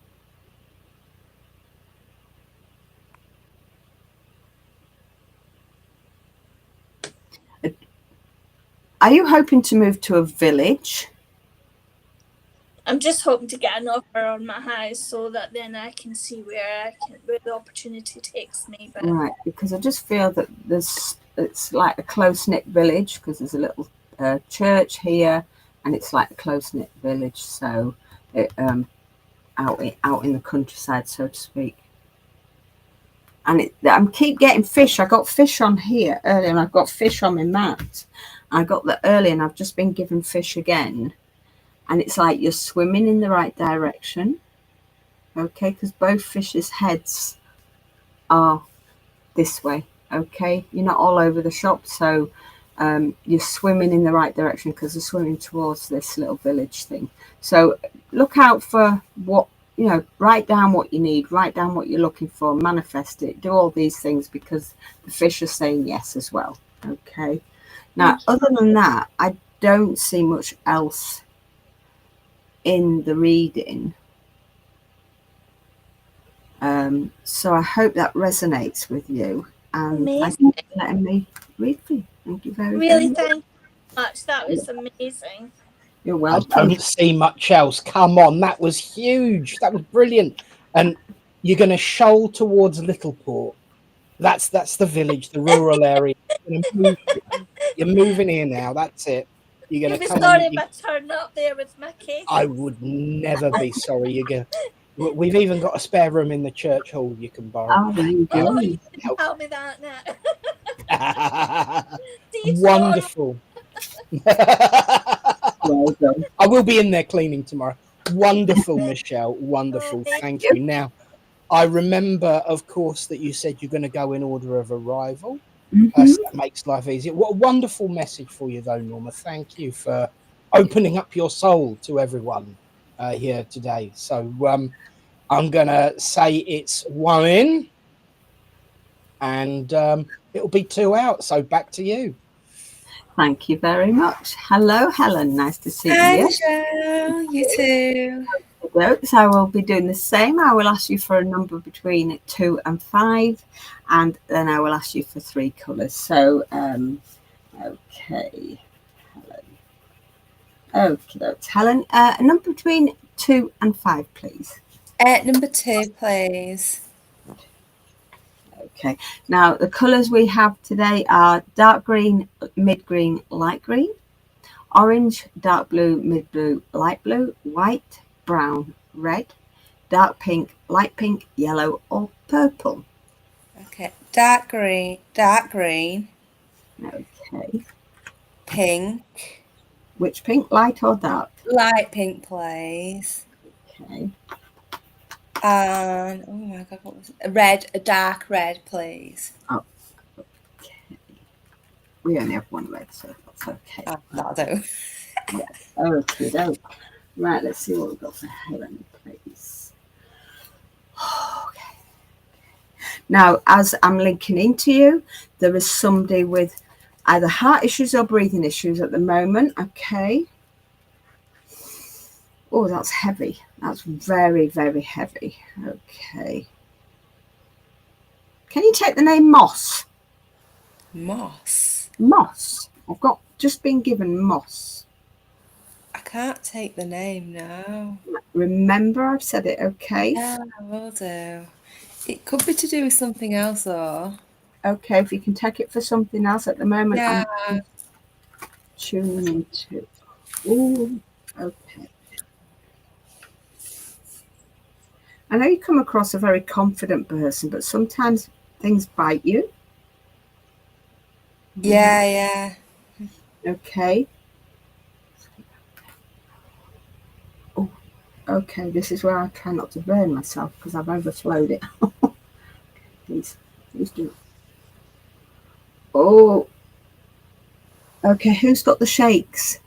Are you hoping to move to a village? I'm just hoping to get an offer on my house so that then I can see where the opportunity takes me. But right, because I just feel that it's like a close-knit village, because there's a little church here, and it's like a close-knit village, so it, out in the countryside, so to speak. And I keep getting fish. I got fish on here earlier, and I've got fish on my mat. I got that earlier, and I've just been given fish again. And it's like you're swimming in the right direction, okay? Because both fish's heads are this way, okay? You're not all over the shop, so you're swimming in the right direction because they're swimming towards this little village thing. So look out for what, write down what you need, write down what you're looking for, manifest it, do all these things, because the fish are saying yes as well, okay? Now, other than that, I don't see much else in the reading. So I hope that resonates with you. And thank Amazing. you for letting me read for you. Thank you very, very Really, much. thank you much. That was amazing. You're I welcome. don't see much else. Come on, that was huge. That was brilliant. And you're going to shoal towards Littleport. That's the village, the rural area. You're moving here now. That's it. You're You'd going to be come sorry on. if I turn up there with my case. I would never be sorry. You're going. We've even got a spare room in the church hall you can borrow. Oh, there you go. Oh, you didn't tell me that now. See you Wonderful. Well done. I will be in there cleaning tomorrow. Wonderful, Michelle. Wonderful. thank Thank you. you. Now, I remember, of course, that you said you're going to go in order of arrival. Mhm. So that makes life easier. What a wonderful message for you, though, Norma. Thank you for opening up your soul to everyone here today. So I'm going to say it's 1 in and it'll be 2 out. So back to you. Thank you very much. Hello, Helen. Nice to see Hi, you. Michelle. You too. So I will be doing the same. I will ask you for a number between 2 and 5, and then I will ask you for 3 colours. So, okay, Helen. Okay, that's Helen. A number between 2 and 5, please. Number 2, please. Okay. Now the colours we have today are dark green, mid green, light green, orange, dark blue, mid blue, light blue, white, brown, red, dark pink, light pink, yellow, or purple. Okay. Dark green, Okay. pink, Which pink, light or dark? light pink, please. Okay. And oh my god, what was it? Red, a dark red, please. Okay. We only have one red, so that's okay. Oh, that'll do. Okay, right, let's see what we've got for Helen, please. Okay. Now, as I'm linking into you, there is somebody with either heart issues or breathing issues at the moment. Okay. Oh, that's heavy. That's very, very heavy. Okay. Can you take the name Moss? Moss. Moss. I've got just been given Moss. I can't take the name now. Remember, I've said it, okay? Yeah, I will do. It could be to do with something else, though. Okay, if you can take it for something else at the moment, Yeah. I'm tuning into. Oh, okay. I know you come across a very confident person, but sometimes things bite you. Yeah. Okay. Oh, okay. This is where I try not to burn myself because I've overflowed it. Please do. Oh. Okay, who's got the shakes?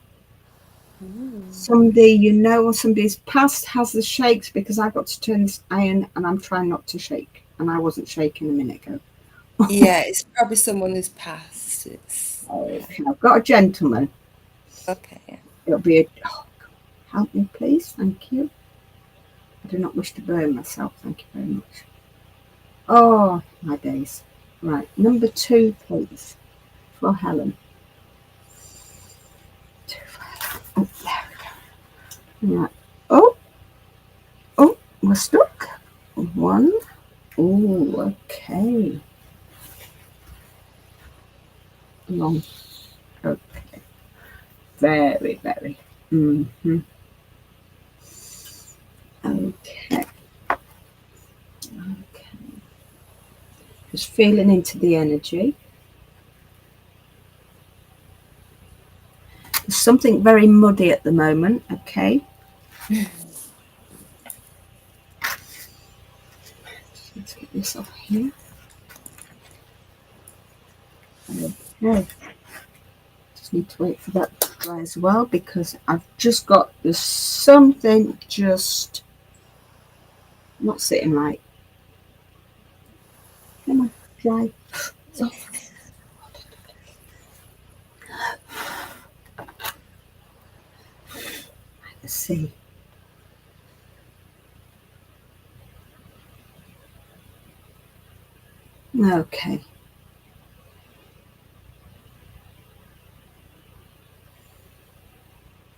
Somebody you know or somebody's past has the shakes because I got to turn this iron and I'm trying not to shake. And I wasn't shaking a minute ago. Yeah, it's probably someone who's passed. It's Okay, I've got a gentleman. okay. It'll be a... Oh, help me, please. Thank you. I do not wish to burn myself. Thank you very much. Oh, my days. Right, number 2, please, for Helen. 2 for Helen. Oh, there we go. Right. Oh, we're stuck. 1. Oh, okay. Long. Okay. Very, very. Mm-hmm. Okay. Just feeling into the energy. There's something very muddy at the moment. Okay. Let's get this off here. Okay. Just need to wait for that to dry as well because I've just got there's something just not sitting right. Come on, dry. Let's see. Okay.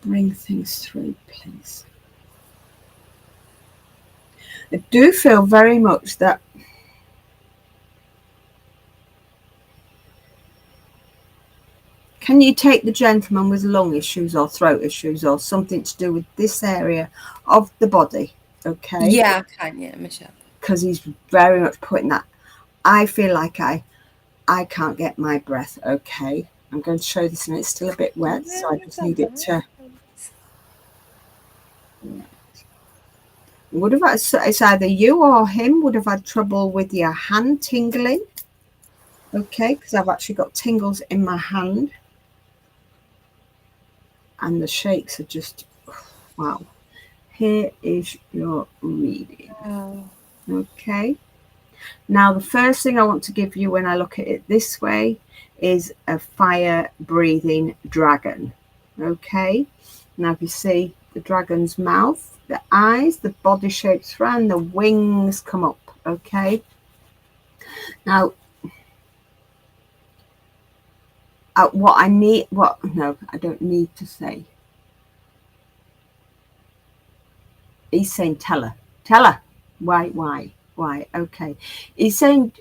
bring things through, please. I do feel very much that can you take the gentleman with lung issues or throat issues or something to do with this area of the body? Okay. Yeah, I can, yeah, Michelle. Because he's very much putting that. I feel like I can't get my breath. Okay. I'm going to show this and it's still a bit wet, so I just need it to. Would have had, it's either you or him would have had trouble with your hand tingling. Okay, because I've actually got tingles in my hand. And the shakes are just, wow. Here is your reading. Oh. Okay. Now, the first thing I want to give you when I look at it this way is a fire-breathing dragon. Okay. Now, if you see the dragon's mouth, the eyes, the body shapes around, the wings come up. Okay. Now, what I need, no, I don't need to say. He's saying, tell her. Why? Okay. He's saying,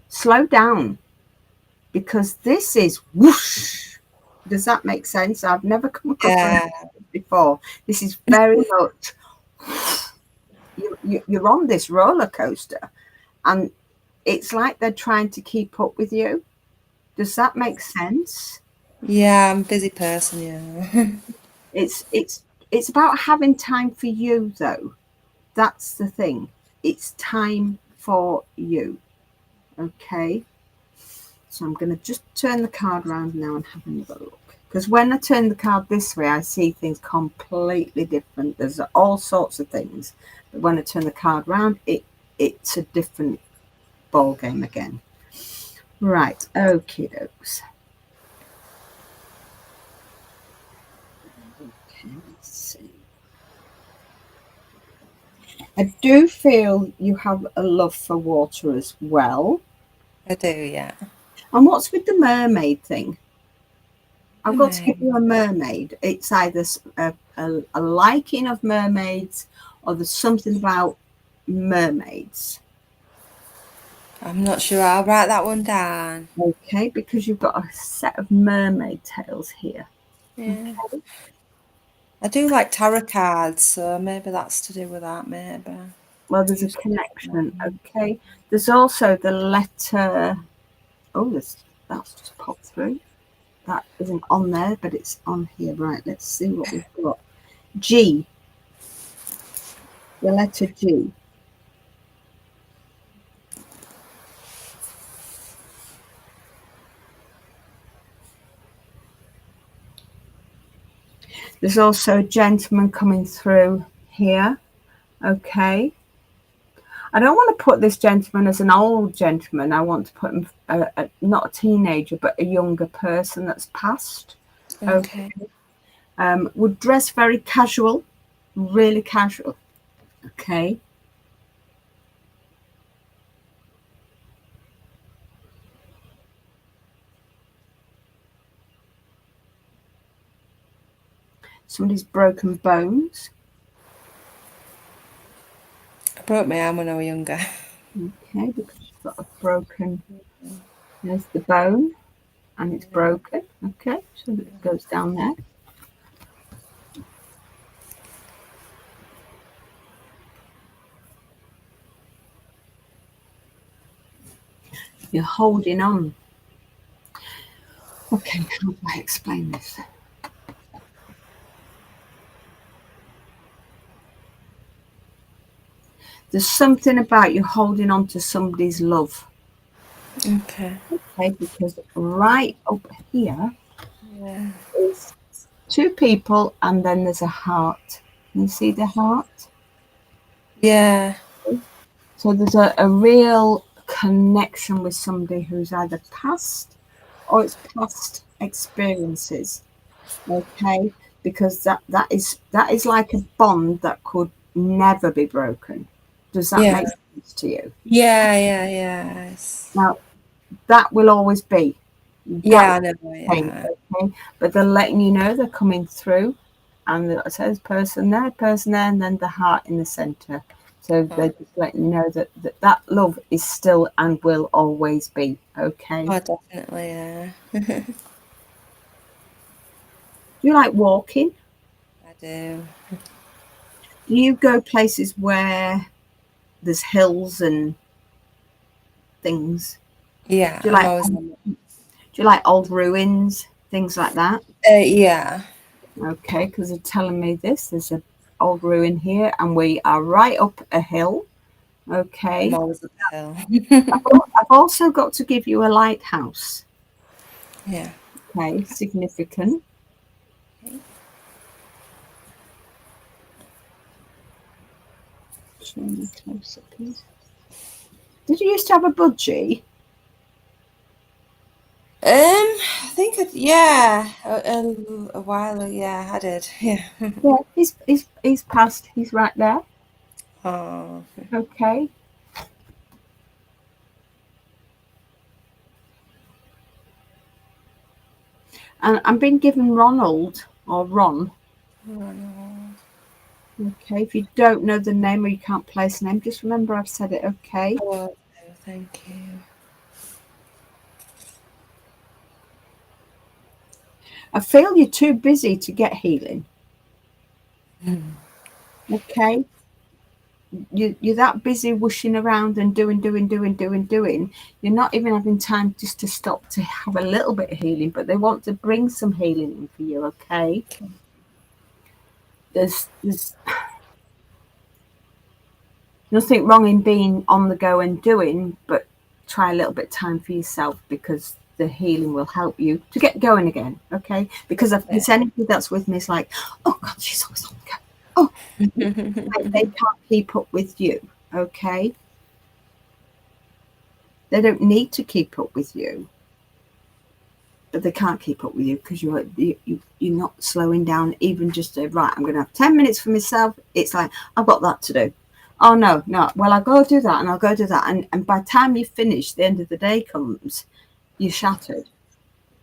slow down, because this is whoosh. Does that make sense? I've never come across something before. This is very much, you're on this roller coaster, and it's like they're trying to keep up with you. Does that make sense? Yeah, I'm a busy person, yeah. It's about having time for you, though. That's the thing. It's time for you. Okay. So I'm going to just turn the card around now and have another look. Because when I turn the card this way, I see things completely different. There's all sorts of things. But when I turn the card around, it's a different ball game again. Right. Okie dokes. Okay, let's see. I do feel you have a love for water as well. I do, yeah. And what's with the mermaid thing? I've got to give you a mermaid. It's either a liking of mermaids or there's something about mermaids. I'm not sure. I'll write that one down. Okay, because you've got a set of mermaid tails here. Yeah. Okay. I do like tarot cards, so maybe that's to do with that, maybe. Well, there's a connection, okay. There's also the letter, that's just popped through. That isn't on there, but it's on here. Right, let's see what we've got. G. The letter G. There's also a gentleman coming through here. Okay. I don't want to put this gentleman as an old gentleman. I want to put him, not a teenager, but a younger person that's passed. Okay. Would dress very casual, really casual. Okay. Somebody's broken bones. I broke my arm when I was younger. Okay, because you've got a broken, there's the bone, and it's broken. Okay, so it goes down there. You're holding on. Okay, how do I explain this? There's something about you holding on to somebody's love. Okay. Okay, because right up here is two people and then there's a heart. Can you see the heart? Yeah. So there's a real connection with somebody who's either past or it's past experiences. Okay, because that is like a bond that could never be broken. Does that make sense to you? Yeah. Now, that will always be. I know. Yeah. Okay? But they're letting you know they're coming through. and it says person there, and then the heart in the center. So they're just letting you know that love is still and will always be. Okay. Oh, definitely, yeah. Do you like walking? I do. Do you go places where there's hills and things? Yeah, Do you I'm like always. do you like old ruins, things like that? Yeah. Okay, because they're telling me this. There's an old ruin here, and we are right up a hill. Okay. I'm always up the hill. I've also got to give you a lighthouse. Yeah. Okay, significant. Okay. Show me closer, please. Did you used to have a budgie? I think yeah, a while ago, yeah, I did. Yeah. Yeah, he's passed. He's right there. Oh. Okay. And I'm being given Ronald or Ron. Ronald. Okay, if you don't know the name or you can't place a name, just remember I've said it. Okay. Oh, thank you. I feel you're too busy to get healing. Okay. You're that busy whooshing around and doing. You're not even having time just to stop to have a little bit of healing, but they want to bring some healing in for you. Okay. There's nothing wrong in being on the go and doing, but try a little bit of time for yourself, because the healing will help you to get going again. Okay. Because if this energy that's with me is like, oh God, she's always on the go. Oh, they can't keep up with you. Okay. They don't need to keep up with you, but they can't keep up with you because you're not slowing down. Even just right, I'm going to have 10 minutes for myself. It's like, I've got that to do. Oh no. Well, I'll go do that and I'll go do that. And by the time you finish, the end of the day comes, you're shattered.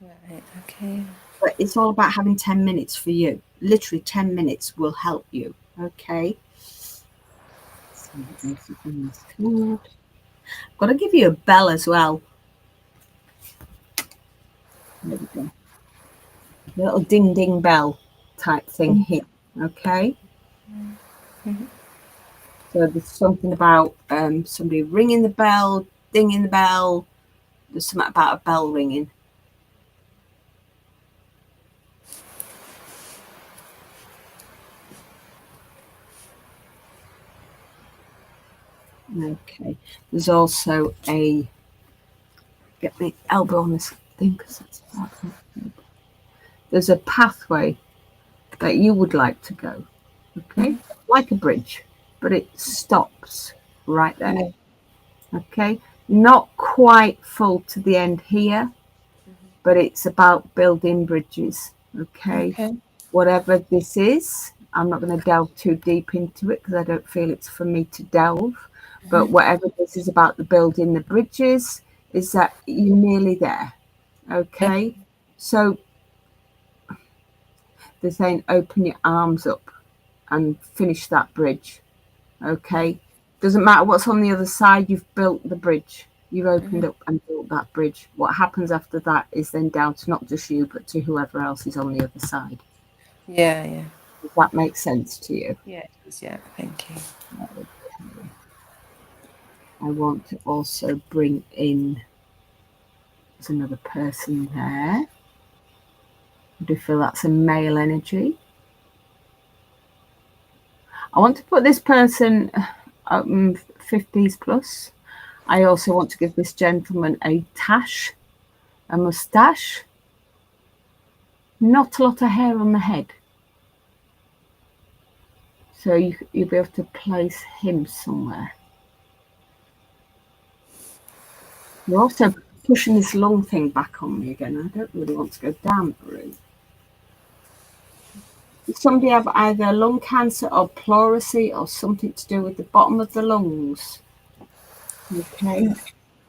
Right. Okay. But it's all about having 10 minutes for you. Literally 10 minutes will help you. Okay. I've got to give you a bell as well. There we go. A little ding ding bell type thing here. Okay. Mm-hmm. So there's something about somebody ringing the bell, dinging the bell. There's something about a bell ringing. Okay. There's also a, get my elbow on this thing because it's there's a pathway that you would like to go. Okay. Like a bridge, but it stops right there. Okay. Not quite full to the end here, but it's about building bridges. Okay. Whatever this is, I'm not going to delve too deep into it because I don't feel it's for me to delve. But whatever this is about the building the bridges, is that you're nearly there. Okay. So they're saying open your arms up and finish that bridge. Okay. Doesn't matter what's on the other side, you've built the bridge. You've opened up and built that bridge. What happens after that is then down to not just you, but to whoever else is on the other side. Yeah. Does that make sense to you? Yeah, it does. Yeah, thank you. Okay. I want to also bring in, there's another person there. I do feel that's a male energy. I want to put this person 50s plus. I also want to give this gentleman a tash, a moustache, not a lot of hair on the head. So you'll be able to place him somewhere. You're also pushing this long thing back on me again. I don't really want to go down the route. Does somebody have either lung cancer or pleurisy or something to do with the bottom of the lungs? Okay.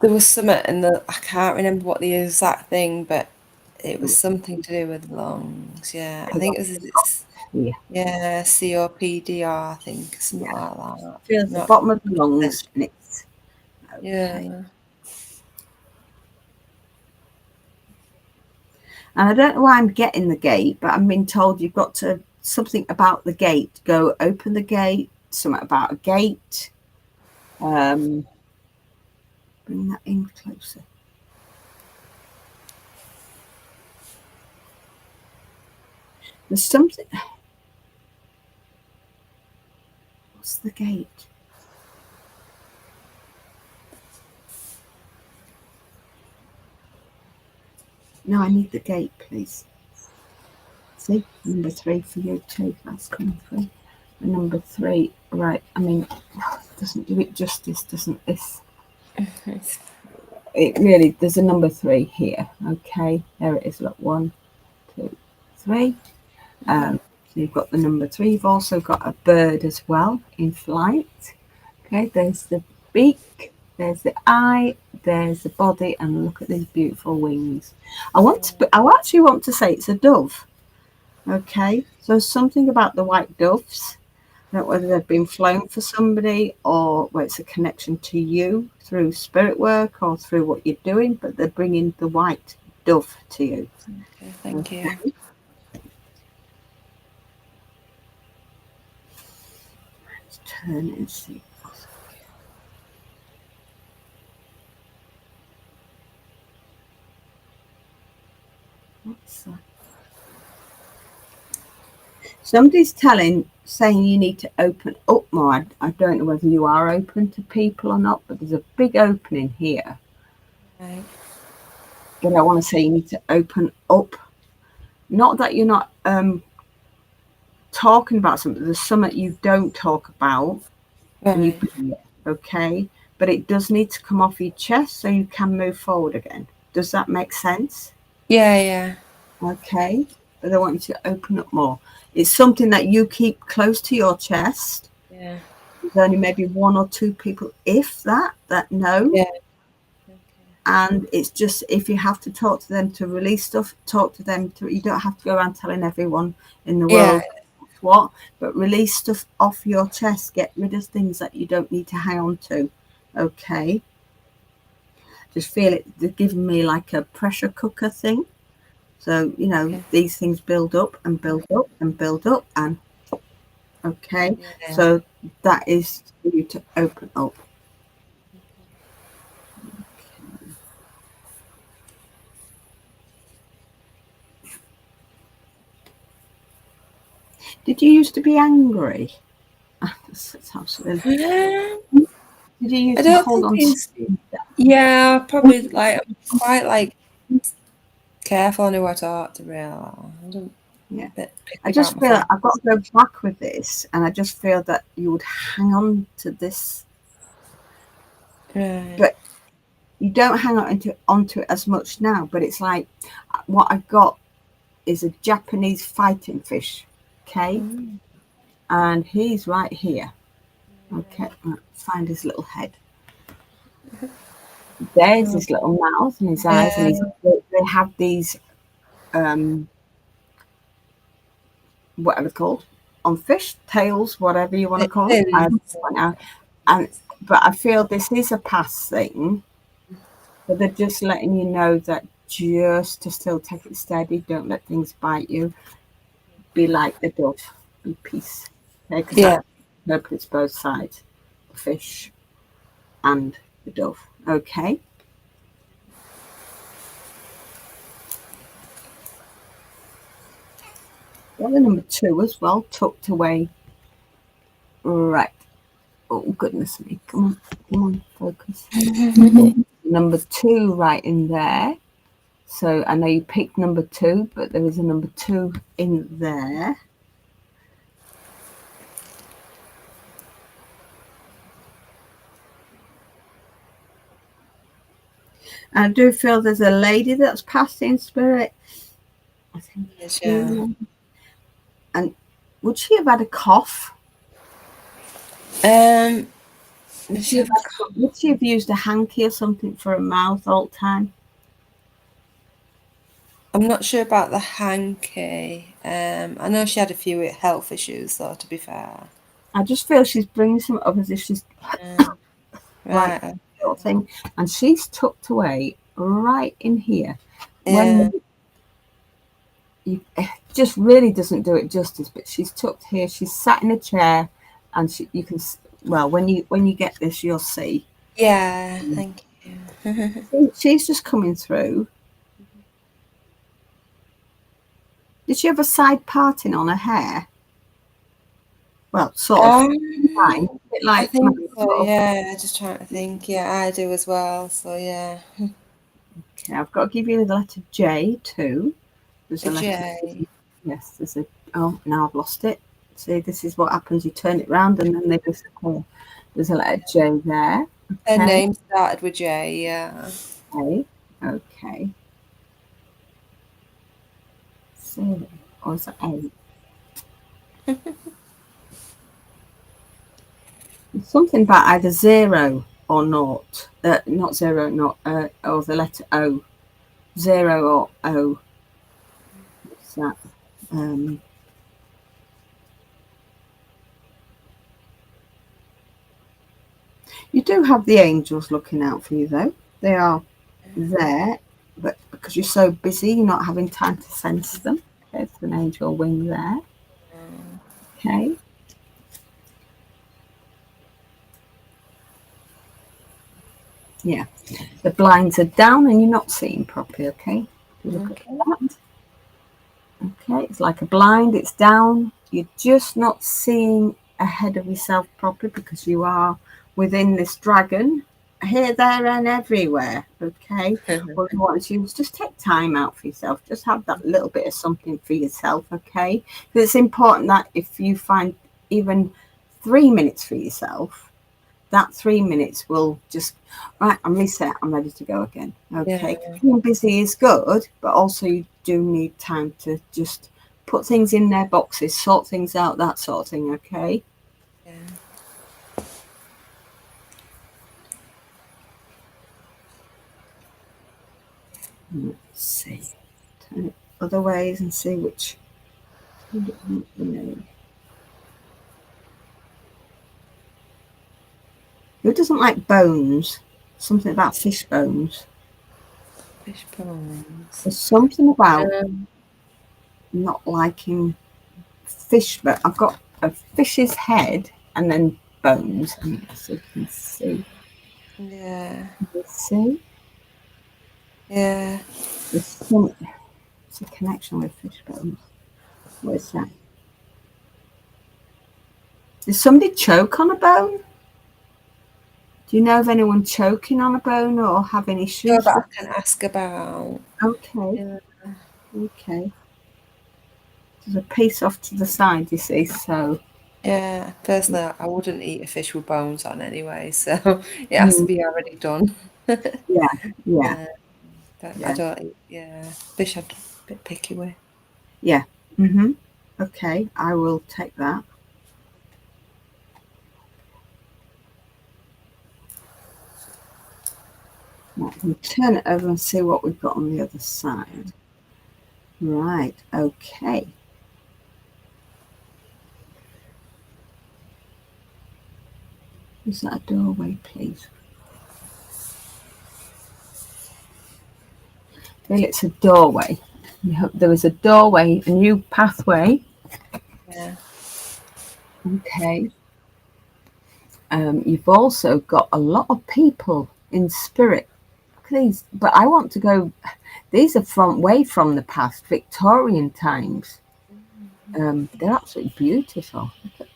There was something in the, I can't remember what the exact thing, but It was something to do with lungs. Yeah, I think it was. Yeah. Yeah, COPDR. I think something Yeah. like that. Feels the Not bottom of the lungs, and it's okay. yeah. And I don't know why I'm getting the gate, but I'm being told you've got to something about the gate. Go open the gate. Something about a gate. Bring that in closer. There's something. What's the gate? No, I need the gate, please. See, number 3 for you too. That's coming through. And number 3, right? I mean, it doesn't do it justice, doesn't this? It really. There's a number 3 here. Okay, there it is. Look, 1, 2, 3. So you've got the number 3. You've also got a bird as well in flight. Okay, there's the beak. There's the eye. There's the body, and look at these beautiful wings. I actually want to say it's a dove. Okay, so something about the white doves, that whether they've been flown for somebody or whether it's a connection to you through spirit work or through what you're doing, but they're bringing the white dove to you. Okay, thank you. Let's turn it and see. What's that? Somebody's saying you need to open up more. I don't know whether you are open to people or not, but there's a big opening here. Right. But I want to say you need to open up. Not that you're not talking about something. There's something you don't talk about. And you bring it, okay? But it does need to come off your chest so you can move forward again. Does that make sense? Yeah. Okay. But I want you to open up more. It's something that you keep close to your chest. Yeah. There's only maybe 1 or 2 people, if that know. Yeah. And it's just, if you have to talk to them to release stuff, talk to them. You don't have to go around telling everyone in the world what, but release stuff off your chest. Get rid of things that you don't need to hang on to. Okay. Just feel it. They're giving me like a pressure cooker thing. So, these things build up and build up and build up. And okay. Yeah. So that is for you to open up. Did you used to be angry? That's absolutely. Did you used to hold on to Yeah, probably like I'm quite like careful on who I talk to. Really, I just feel I've got to go back with this, and I just feel that you would hang on to this, but you don't hang onto it as much now. But it's like what I got is a Japanese fighting fish, okay, and he's right here. Okay, let's find his little head. There's his little mouth and his eyes, and they have these what are they called? On fish tails, whatever you want to call it. But I feel this is a past thing, but they're just letting you know that just to still take it steady. Don't let things bite you. Be like the dove. Be peace. Okay? Because it's both sides, the fish and the dove. Okay. Got the number 2 as well, tucked away. Right. Oh, goodness me. Come on, focus. Number 2 right in there. So I know you picked number 2, but there is a number 2 in there. And I do feel there's a lady that's passed in spirit. I think. Yeah. And would she have had a cough? Would she have used a hanky or something for her mouth all the time? I'm not sure about the hanky. I know she had a few health issues, though, to be fair. I just feel she's bringing some up as if she's like Right. sort of thing, and she's tucked away right in here. Yeah. When you just really doesn't do it justice, but she's tucked here. She's sat in a chair, and you can well when you get this, you'll see. Yeah. Thank you. She's just coming through. Did she have a side parting on her hair? Well, sort of. Fine. A bit I like think mine, so. sort of. Yeah. Just trying to think. Yeah, I do as well. So yeah. Okay, I've got to give you the letter J too. There's A a letter. J. Yes, there's a. Oh, now I've lost it. See, this is what happens. You turn it round and then they disappear. There's a letter J there. Her Okay. name started with J. Yeah. Okay. Okay. C. Or is it A? There's something about either 0 or naught. Not 0, not or the letter O. 0 or O. What's that? You do have the angels looking out for you, though. They are there, but because you're so busy, you're not having time to sense them. There's an angel wing there. Okay. Yeah. The blinds are down and you're not seeing properly, okay? Look at that. Okay, it's like a blind, it's down. You're just not seeing ahead of yourself properly because you are within this dragon here, there, and everywhere. Okay, what I want you to just take time out for yourself, just have that little bit of something for yourself. Okay, because it's important that if you find even 3 minutes for yourself, that 3 minutes will just right. I'm reset. I'm ready to go again. Okay, being busy is good, but also you do need time to just put things in their boxes, sort things out, that sort of thing. Okay. Yeah. Let's see. Turn it other ways and see which. Who doesn't like bones? Something about fish bones. Fish bones. There's something about not liking fish, but I've got a fish's head and then bones. So you can see. Yeah. Let's see. Yeah. It's a connection with fish bones. What is that? Did somebody choke on a bone? Do you know of anyone choking on a bone or having issues? Sure, that I can ask about. Okay. Yeah. Okay. There's a piece off to the side, you see, so. Yeah, personally, I wouldn't eat a fish with bones on anyway, so it has to be already done. Yeah. But I don't eat, fish I'm a bit picky with. Yeah. Okay, I will take that. Right, we'll turn it over and see what we've got on the other side. Right, okay. Is that a doorway, please? Well, it's a doorway. There is a doorway, a new pathway. Yeah. Okay. You've also got a lot of people in spirit. Look at these, but I want to go. These are way from the past, Victorian times. They're absolutely beautiful.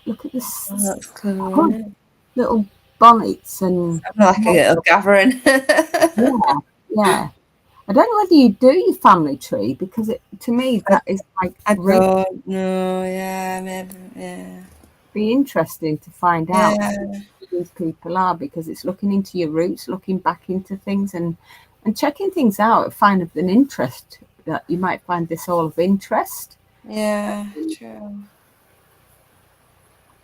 Look at this. Oh, that's cool. Little bonnets and Like a little gathering. yeah. I don't know whether you do your family tree because to me that is like I don't know. Yeah, maybe. Yeah. Be interesting to find out who these people are because it's looking into your roots, looking back into things and checking things out. Find of an interest that you might find this all of interest. Yeah, true.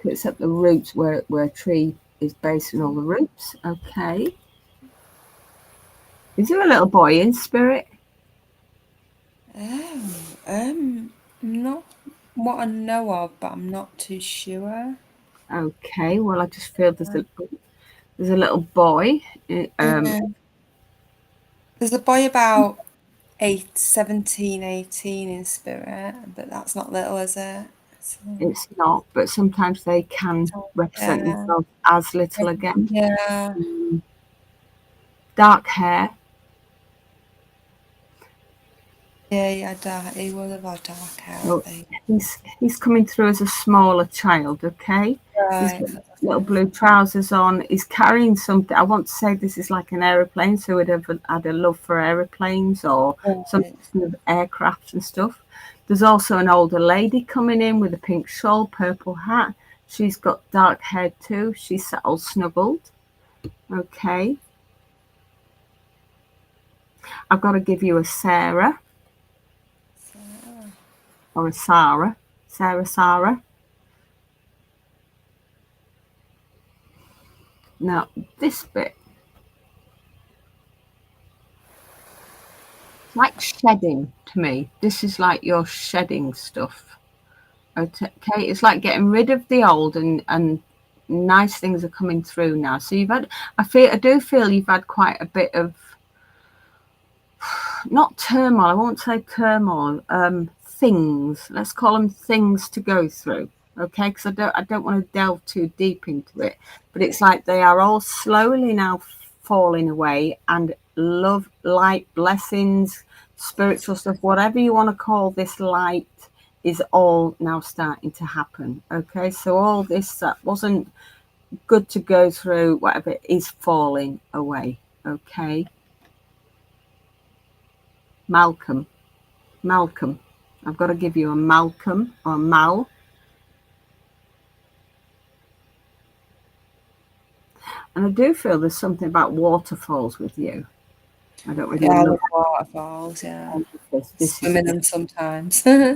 It's at the roots where a tree is based on all the roots. Okay. Is there a little boy in spirit? Not what I know of, but I'm not too sure. Okay, well, I just feel there's a little boy. There's a boy about 17, 18 in spirit, but that's not little, is it? So, It's not, but sometimes they can represent yeah. themselves as little again. Yeah. Dark hair. Yeah, he would have had dark hair, I Oh, think. he's coming through as a smaller child, okay? He's Right. got little blue trousers on. He's carrying something. I want to say this is like an aeroplane, so he'd have had a love for aeroplanes or some kind of aircraft and stuff. There's also an older lady coming in with a pink shawl, purple hat. She's got dark hair too. She's sat all snuggled. Okay. I've got to give you a Sarah or a Sarah. Sarah. Now, this bit, it's like shedding to me. This is like you're shedding stuff. Okay, it's like getting rid of the old and nice things are coming through now. So I do feel you've had quite a bit of, not turmoil, I won't say turmoil, things, let's call them things to go through. Okay, because I don't want to delve too deep into it, but it's like they are all slowly now falling away, and love, light, blessings, spiritual stuff, whatever you want to call this light, is all now starting to happen. Okay, so all this that wasn't good to go through, whatever, is falling away. Okay. Malcolm. I've got to give you a Malcolm or a Mal. And I do feel there's something about waterfalls with you. I don't really Yeah, I know. love waterfalls, yeah. This Swim in is, them sometimes. I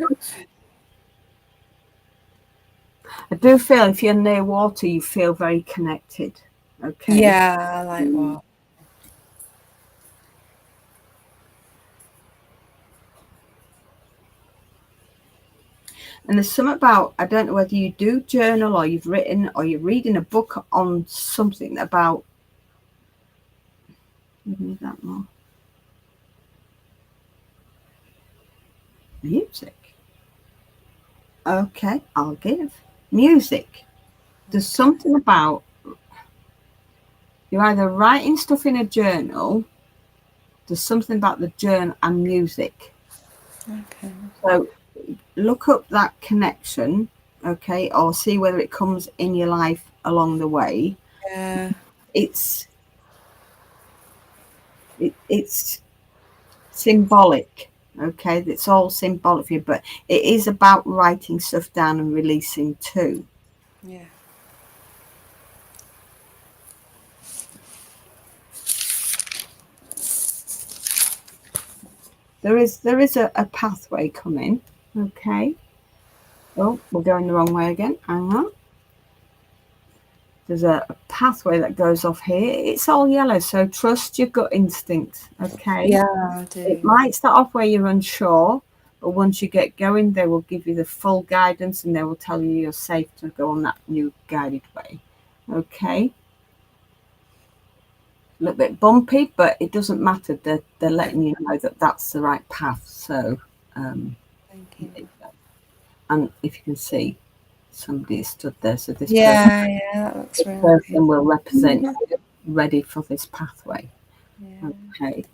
do feel if you're near water, you feel very connected. Okay. Yeah, I like water. And there's something about, I don't know whether you do journal or you've written or you're reading a book on something about, give me that more. Music. Okay, I'll give. Music. There's something about, you're either writing stuff in a journal, there's something about the journal and music. Okay. So look up that connection, okay, or see whether it comes in your life along the way. Yeah. It's symbolic, okay? It's all symbolic for you, but it is about writing stuff down and releasing too. Yeah. There is a pathway coming, okay? Oh, we're going the wrong way again. Hang on. There's a pathway that goes off here. It's all yellow, so trust your gut instinct, okay? Yeah, I do. It might start off where you're unsure, but once you get going, they will give you the full guidance and they will tell you you're safe to go on that new guided way, okay? A little bit bumpy, but it doesn't matter. They're letting you know that that's the right path. So, Thank you. and if you can see, somebody stood there. So this Yeah, that looks really person good. will represent you, ready for this pathway. Yeah. Okay.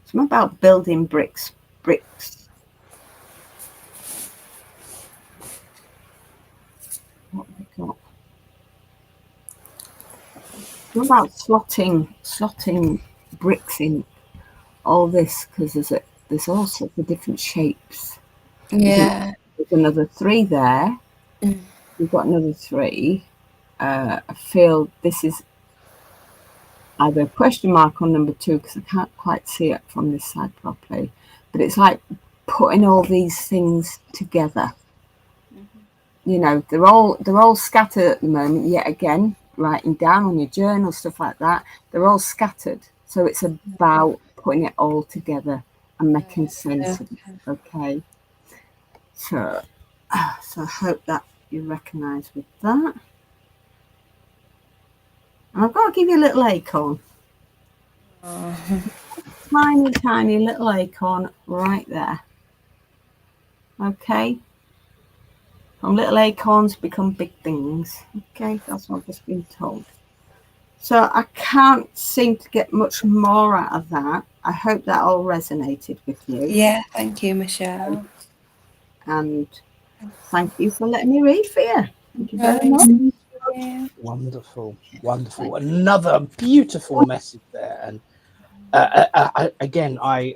Something about building bricks. What have we got? What about slotting bricks in all this? Because there's all sorts of different shapes. Yeah. There's another 3 there. Mm. We've got another 3. I feel this is either a question mark on number 2 because I can't quite see it from this side properly. But it's like putting all these things together. You know, they're all scattered at the moment yet again, writing down on your journal, stuff like that, they're all scattered. So it's about putting it all together and making sense of it. Okay. So I hope that you recognise with that. And I've got to give you a little acorn. Tiny, tiny little acorn right there. Okay. From little acorns become big things. Okay, that's what I've just been told. So I can't seem to get much more out of that. I hope that all resonated with you. Yeah, thank you, Michelle. And thank you for letting me read for you. Thank you very much. Yeah. Wonderful, wonderful. Another beautiful message there. And again, I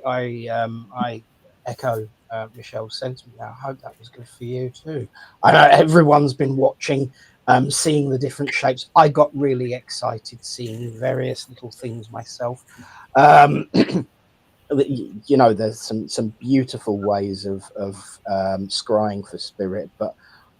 echo Michelle's sentiment. I hope that was good for you too. I know everyone's been watching, seeing the different shapes. I got really excited seeing various little things myself. You know, there's some beautiful ways of scrying for spirit, but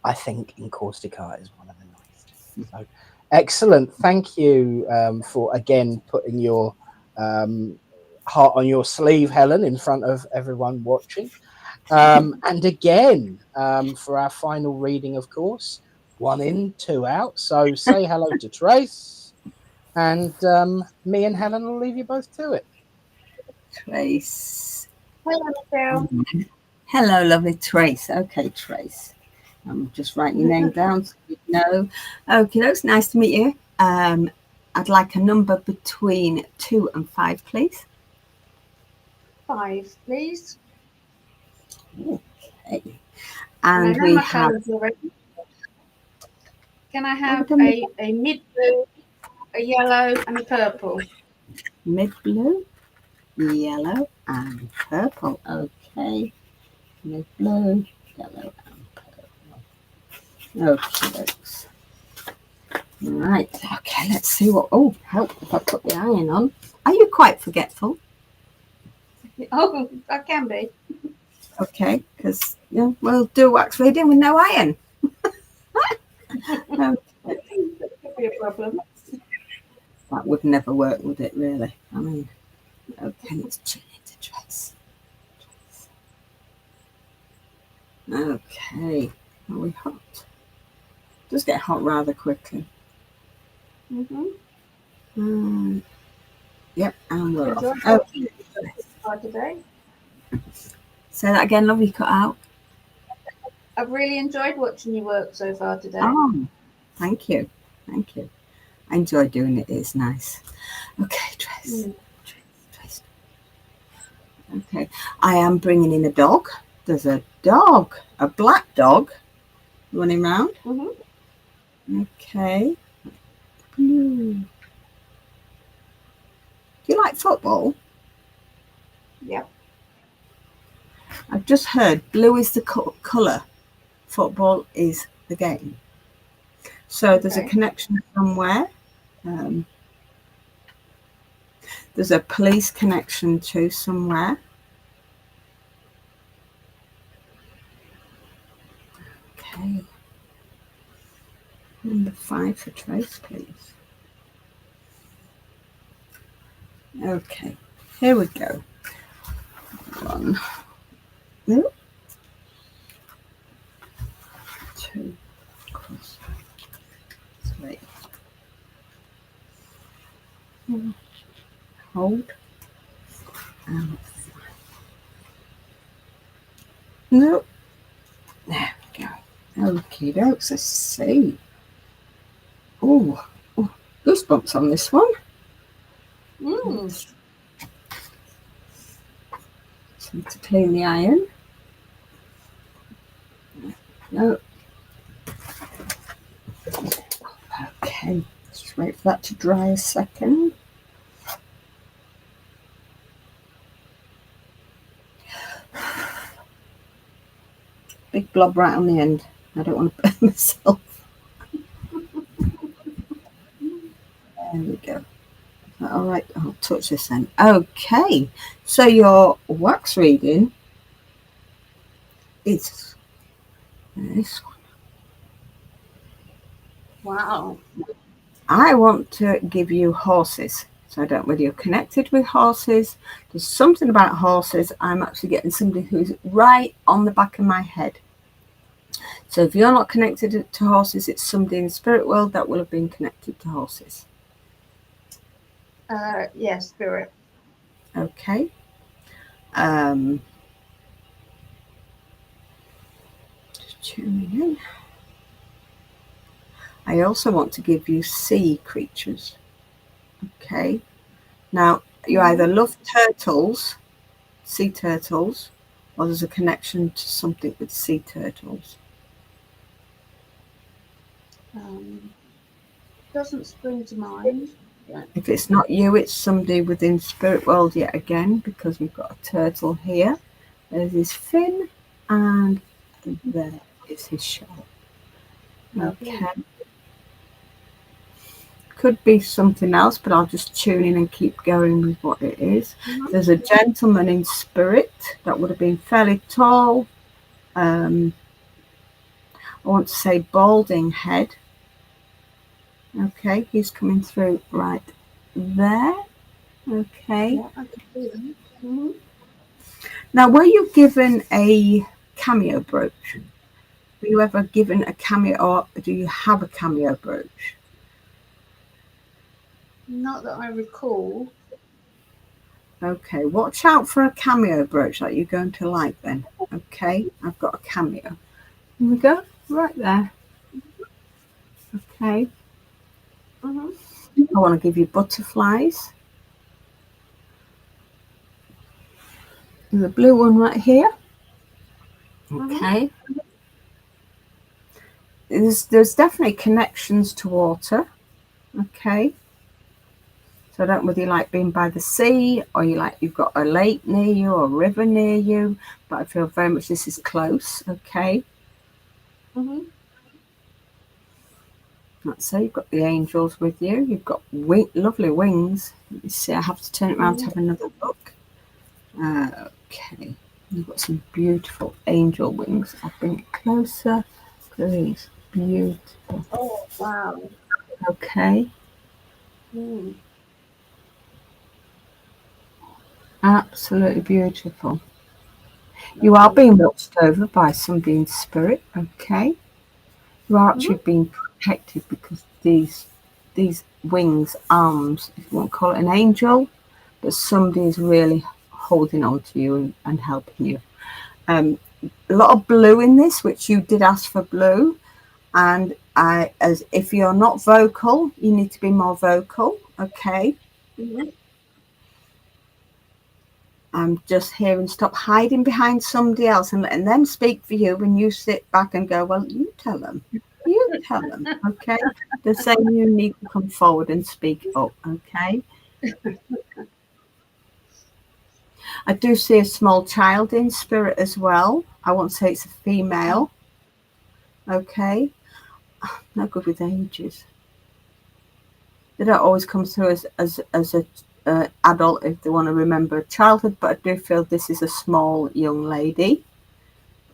I think encaustic art is one of the nicest. So excellent. Thank you for again putting your heart on your sleeve, Helen, in front of everyone watching. And again, for our final reading, of course, 1 in, 2 out. So say hello to Trace, and me and Helen will leave you both to it. Trace. Hello, Michelle. Hello, lovely Trace. Okay, Trace. I'm just writing your name down so you know. Okay, it's nice to meet you. I'd like a number between 2 and 5, please. 5, please. Okay. And I we know my have. colours already. Can I have Okay. a mid-blue, a yellow, and a purple? Mid-blue, yellow, and purple. Okay. Mid-blue, yellow, and purple. Okay, folks. Right. Okay, let's see what. Oh, help if I put the iron on. Are you quite forgetful? Oh, I can be. Okay, because yeah, we'll do wax reading with no iron. That could be a problem. That would never work, would it, really? I mean, okay, let's tune into Trace. Okay, are we hot? It does get hot rather quickly. Yep, and we're off. Okay. Today. Say that again, love, you cut out. I've really enjoyed watching you work so far today. Oh, thank you. Thank you. I enjoy doing it. It's nice. Okay, Trace. Trace. Okay, I am bringing in a dog. There's a dog, a black dog, running around. Okay. Blue. Do you like football? Yep. I've just heard blue is the colour. Football is the game. So there's a connection somewhere. There's a police connection too somewhere. Okay. Number 5 for Trace, please. Okay, here we go. 1, 2, cross, 3. Hold. And 5. No. There we go. Okay, dokes, let's see. Oh, goosebumps on this one. Just need to clean the iron. No. Okay, just wait for that to dry a second. Big blob right on the end. I don't want to burn myself. There we go. All right, I'll touch this then. Okay, so your wax reading is this one. Wow. I want to give you horses. So I don't know whether you're connected with horses. There's something about horses. I'm actually getting somebody who's right on the back of my head. So if you're not connected to horses, it's somebody in the spirit world that will have been connected to horses. Yes, spirit. Okay. Just tuning in. I also want to give you sea creatures. Okay. Now, you either love turtles, sea turtles, or there's a connection to something with sea turtles. Doesn't spring to mind. Yeah. If it's not you, it's somebody within spirit world yet again, because we've got a turtle here. There's his fin, and there is his shell. Okay. Could be something else, but I'll just tune in and keep going with what it is. There's a gentleman in spirit that would have been fairly tall. I want to say balding head. Okay, he's coming through right there. Okay. Yeah, I can see them. Mm-hmm. Now, were you given a cameo brooch? Were you ever given a cameo, or do you have a cameo brooch? Not that I recall. Okay, watch out for a cameo brooch that you're going to like then. Okay, I've got a cameo. Here we go, right there. Okay. Mm-hmm. I want to give you butterflies. There's a blue one right here. Okay. There's definitely connections to water. Okay. So I don't know whether you like being by the sea, or you've got a lake near you or a river near you, but I feel very much this is close. Okay. Mm-hmm. So you've got the angels with you. You've got lovely wings. Let me see. I have to turn it around to have another look. Okay. You've got some beautiful angel wings. I'll bring it closer. Please. Beautiful. Oh, wow. Okay. Mm. Absolutely beautiful. You are being watched over by somebody in spirit. Okay. You are actually being protected because these wings, arms, if you want to call it an angel, but somebody is really holding on to you and helping you. A lot of blue in this, which you did ask for blue, and as if you're not vocal, you need to be more vocal. Okay. Mm-hmm. I'm just hearing stop hiding behind somebody else and letting them speak for you, when you sit back and go, well, you tell them. You tell them. Okay. They're saying you need to come forward and speak up. Okay. I do see a small child in spirit as well. I won't say it's a female. Okay. No good with ages. They don't always come through as a adult if they want to remember childhood, but I do feel this is a small young lady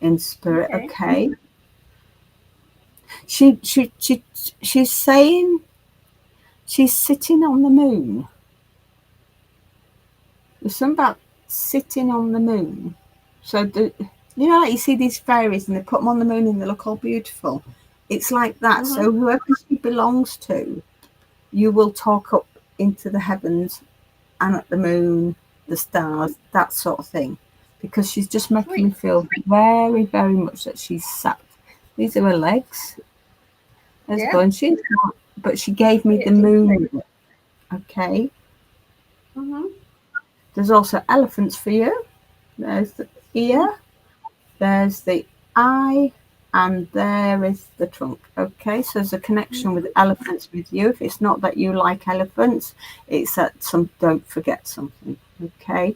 in spirit. Okay. She's saying she's sitting on the moon. There's something about sitting on the moon. So like you see these fairies and they put them on the moon and they look all beautiful. It's like that. So whoever she belongs to, you will talk up into the heavens and at the moon, the stars, that sort of thing. Because she's just making me feel very, very much that she's sat. These are her legs. There's one. She's not, but she gave me the moon. Okay. There's also elephants for you. There's the ear. There's the eye. And there is the trunk. Okay, so there's a connection with elephants with you. If it's not that you like elephants, it's that don't forget something. Okay.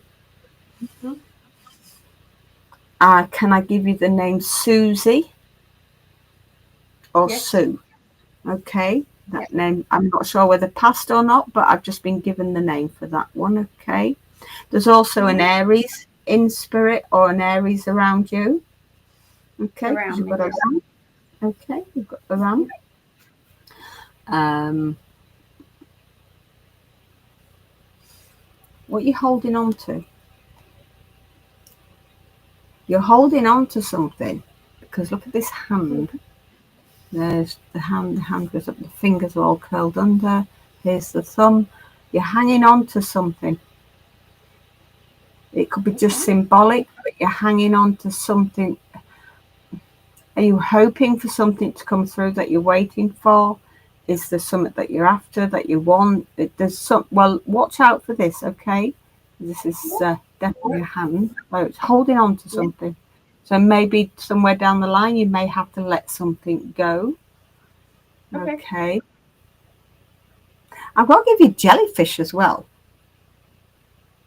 Can I give you the name Susie or Sue? Okay, that name, I'm not sure whether passed or not, but I've just been given the name for that one. Okay. There's also an Aries in spirit, or an Aries around you. Okay, you've got a ram. Okay, you've got the ram. What are you holding on to? You're holding on to something, because look at this hand. There's the hand goes up, the fingers are all curled under. Here's the thumb. You're hanging on to something. It could be just symbolic, but you're hanging on to something. Are you hoping for something to come through that you're waiting for? Is there something that you're after, that you want? There's some. Well, watch out for this, okay? This is definitely a hand. So it's holding on to something. So maybe somewhere down the line, you may have to let something go. Okay. I've got to give you jellyfish as well.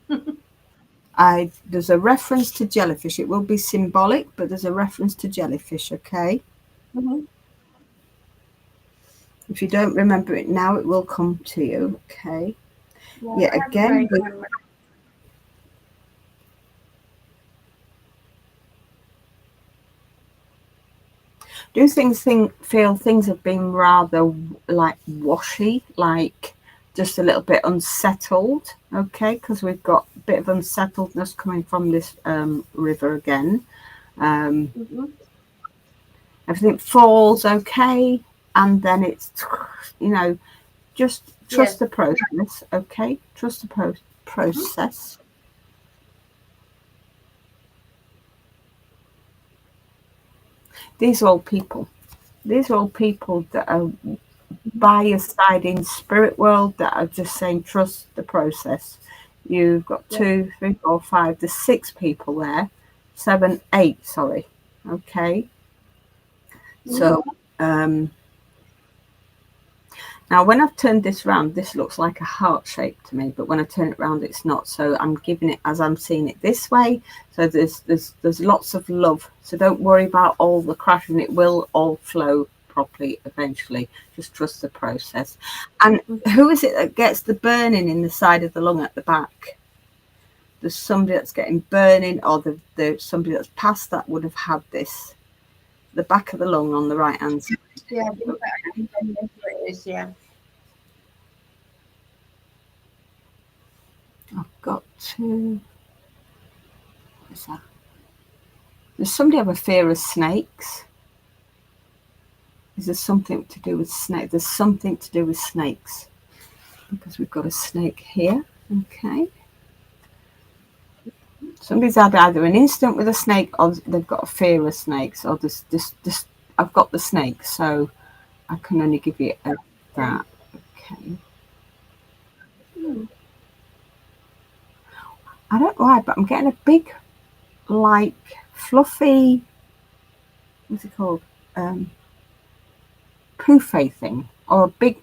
There's a reference to jellyfish. It will be symbolic, but there's a reference to jellyfish, okay? If you don't remember it now, it will come to you, okay? Yeah, again, do things feel things have been rather like washy, like just a little bit unsettled, okay? Because we've got a bit of unsettledness coming from this river again. Everything falls okay, and then it's, you know, just trust the process, okay? Trust the process. These are all people. These are all people that are by your side in spirit world that are just saying trust the process. You've got 2, 3, 4, 5, there's 6 people there. 7, 8, sorry. Okay. So now when I've turned this round, this looks like a heart shape to me, but when I turn it round, it's not. So I'm giving it as I'm seeing it this way. So there's lots of love. So don't worry about all the crashing. It will all flow properly eventually. Just trust the process. And who is it that gets the burning in the side of the lung at the back? There's somebody that's getting burning, or there's somebody that's past that would have had this. The back of the lung on the right hand side. Yeah, it is, yeah. I've got to. What's that? Does somebody have a fear of snakes? Is there something to do with snakes? There's something to do with snakes, because we've got a snake here. Okay. Somebody's had either an incident with a snake, or they've got a fear of snakes, or this. I've got the snake, so I can only give you that. Okay. I don't know why, but I'm getting a big, like, fluffy, what's it called? Pouffe thing, or a big,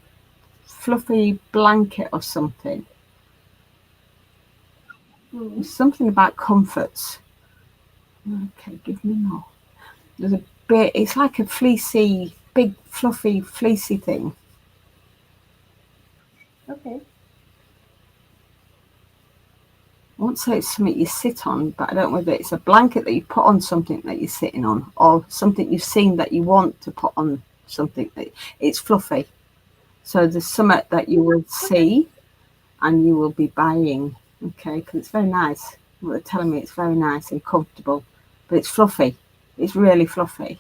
fluffy blanket or something. There's something about comforts. Okay, give me more. There's a bit, it's like a fleecy, big, fluffy, fleecy thing. Okay. I won't say it's something you sit on, but I don't know whether it's a blanket that you put on something that you're sitting on, or something you've seen that you want to put on something that it's fluffy. So there's something that you will see and you will be buying, okay, because it's very nice. Well, they're telling me it's very nice and comfortable, but it's fluffy. It's really fluffy.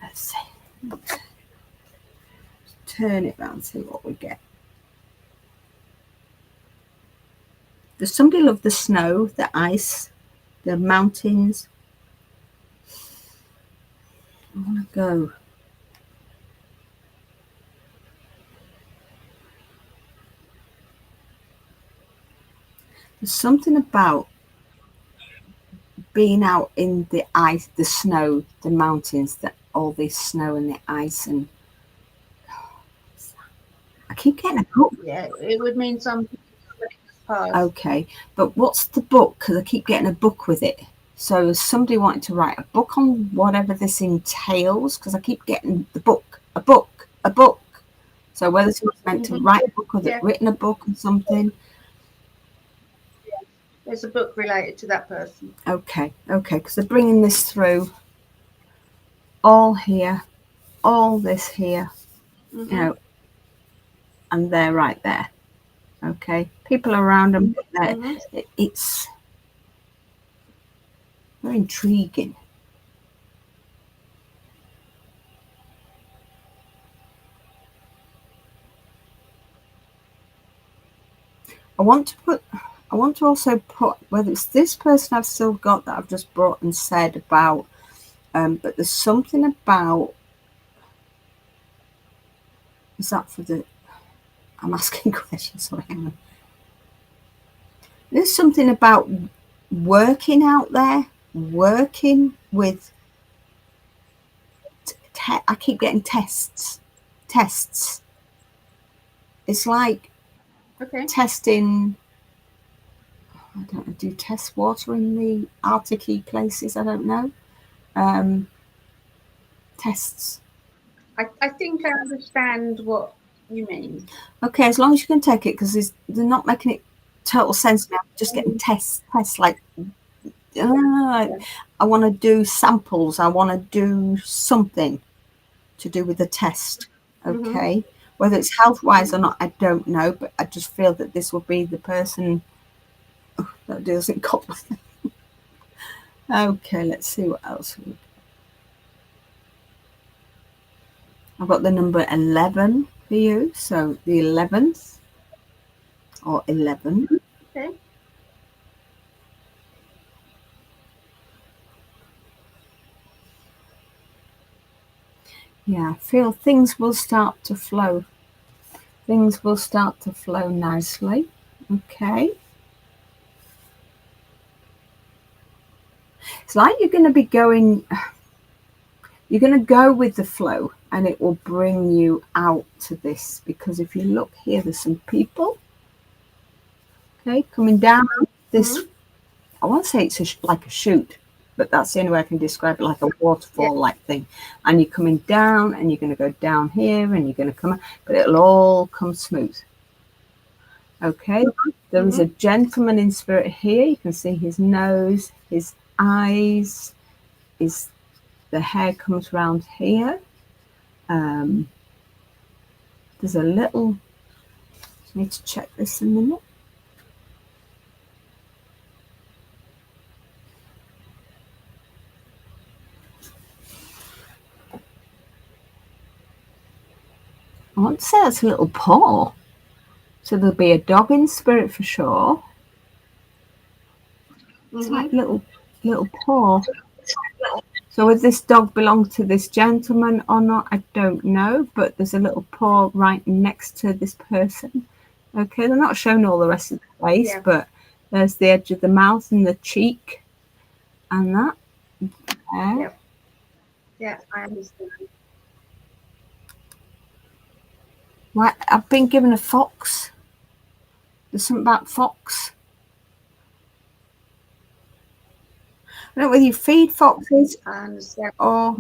Let's see. Turn it round, see what we get. Does somebody love the snow, the ice, the mountains? I want to go. There's something about being out in the ice, the snow, the mountains, all this snow and the ice, and I keep getting a book. Yeah, it would mean something. Okay, but what's the book? Because I keep getting a book with it. So is somebody wanting to write a book on whatever this entails? Because I keep getting the book, a book, a book. So whether someone's meant to write a book or they've written a book or something. There's a book related to that person. Okay, because they're bringing this through. All here, all this here. You know, and they're right there. Okay, people around them, but Mhm. it's very intriguing. I want to also put, whether it's this person I've still got that I've just brought and said about, but there's something about, is that for the, I'm asking questions, sorry, hang on. There's something about working out there, working with, I keep getting tests. It's like Okay. testing, I don't know, do you test water in the Arctic places? I don't know. Tests. I think I understand what you mean. Okay, as long as you can take it, because they're not making it total sense now. Just getting tests like, I want to do samples. I want to do something to do with the test. Okay, whether it's health-wise or not, I don't know, but I just feel that this will be the person that doesn't cop. Okay, let's see what else. I've got the number 11 for you, so the 11th or 11. Okay. Yeah, I feel things will start to flow. Things will start to flow nicely. Okay. It's like you're going to be going, you're going to go with the flow and it will bring you out to this. Because if you look here, there's some people, okay, coming down this, I won't say it's like a chute, but that's the only way I can describe it, like a waterfall like thing. And you're coming down and you're going to go down here and you're going to come out, but it'll all come smooth. Okay, there is a gentleman in spirit here. You can see his nose, his eyes, the hair comes round here. There's a little, I need to check this in a minute. I want to say that's a little paw. So there'll be a dog in spirit for sure. It's like little paw. So would this dog belong to this gentleman or not? I don't know, but there's a little paw right next to this person. Okay, they're not showing all the rest of the face, but there's the edge of the mouth and the cheek and that. There. Yeah, I understand. Right, I've been given a fox. There's something about fox. I don't know whether you feed foxes I understand. or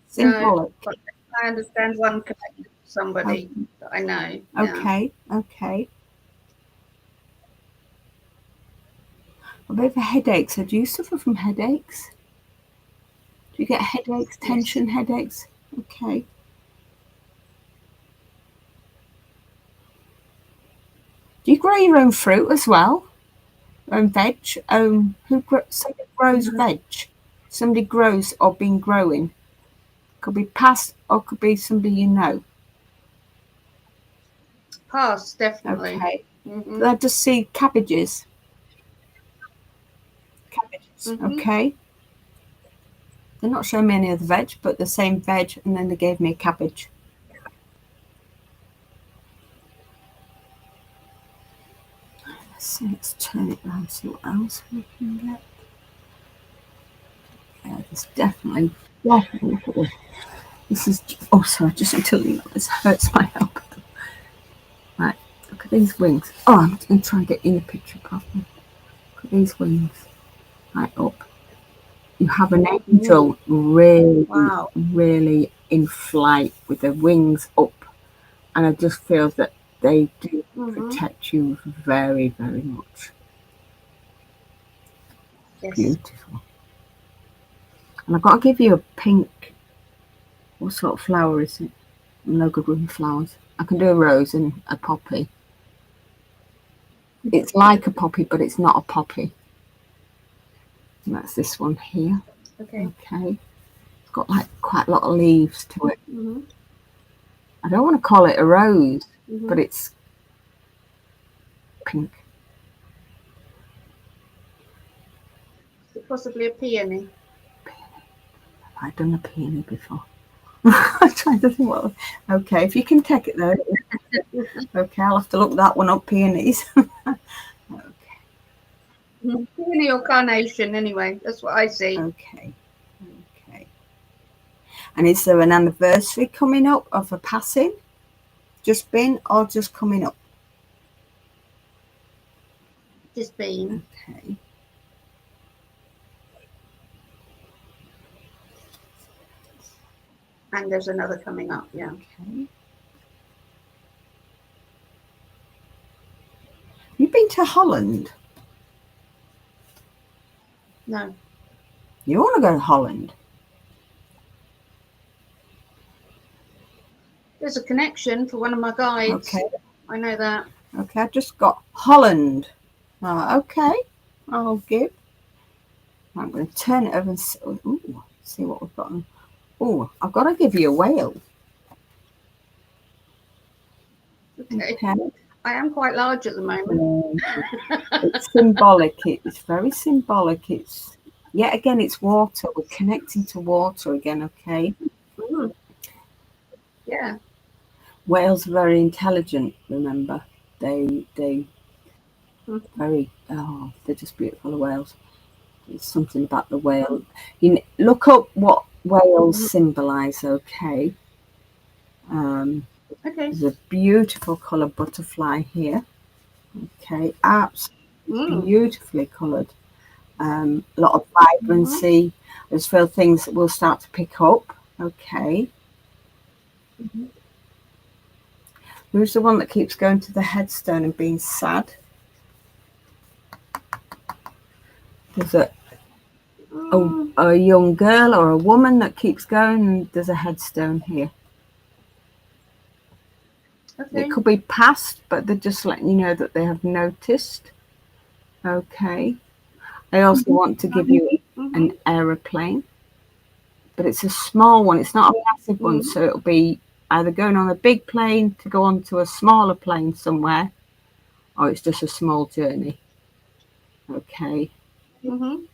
symbolic. No, I understand one connected to somebody that I know. Okay, okay. A bit of a headache. So do you suffer from headaches? Do you get headaches, tension headaches? Okay. Do you grow your own fruit as well? Own veg? Somebody grows veg. Somebody grows or been growing. Could be past or could be somebody you know. Past, definitely. Okay. I just see cabbages. Okay. They're not showing me any other veg, but the same veg, and then they gave me a cabbage. Let's see, let's turn it around, see what else we can get. Yeah, there's definitely. This is, oh, sorry, just until you know, this hurts my elbow. Right, look at these wings. Oh, I'm going to try and get in the picture properly. Look at these wings. Right up. You have an angel really in flight with their wings up. And I just feel that they do protect you very, very much. Yes. Beautiful. And I've got to give you a pink. What sort of flower is it? I'm no good with flowers. I can do a rose and a poppy. It's like a poppy, but it's not a poppy. And that's this one here. Okay. Okay. It's got like quite a lot of leaves to it. Mhm. I don't want to call it a rose, Mhm. but it's pink. Is it possibly a peony? I've done a peony before. I'm trying to think what. Okay, if you can take it though. Okay, I'll have to look that one up. Peonies. Peony or carnation, anyway. That's what I see. Okay. Okay. And is there an anniversary coming up of a passing? Just been or just coming up? Just been. Okay. And there's another coming up, yeah. Okay. You've been to Holland? No. You want to go to Holland? There's a connection for one of my guides. Okay. I know that. Okay, I just got Holland. Oh, okay. I'll give. I'm going to turn it over and see what we've got. Oh, I've got to give you a whale. Okay. Okay. I am quite large at the moment. It's symbolic. It's very symbolic. It's yet again, it's water. We're connecting to water again. Okay. Mm. Yeah. Whales are very intelligent. Remember, they very they're just beautiful whales. There's something about the whale. Look up what whales symbolize. Okay. Okay. There's a beautiful colour butterfly here. Okay, absolutely beautifully coloured. A lot of vibrancy. I just feel things will start to pick up. Okay. Who's the one that keeps going to the headstone and being sad? There's a young girl or a woman that keeps going, and there's a headstone here. Okay. It could be past, but they're just letting you know that they have noticed. Okay. I also want to give you an aeroplane, but it's a small one. It's not a massive one, so it'll be either going on a big plane to go on to a smaller plane somewhere, or it's just a small journey. Okay. Mm-hmm.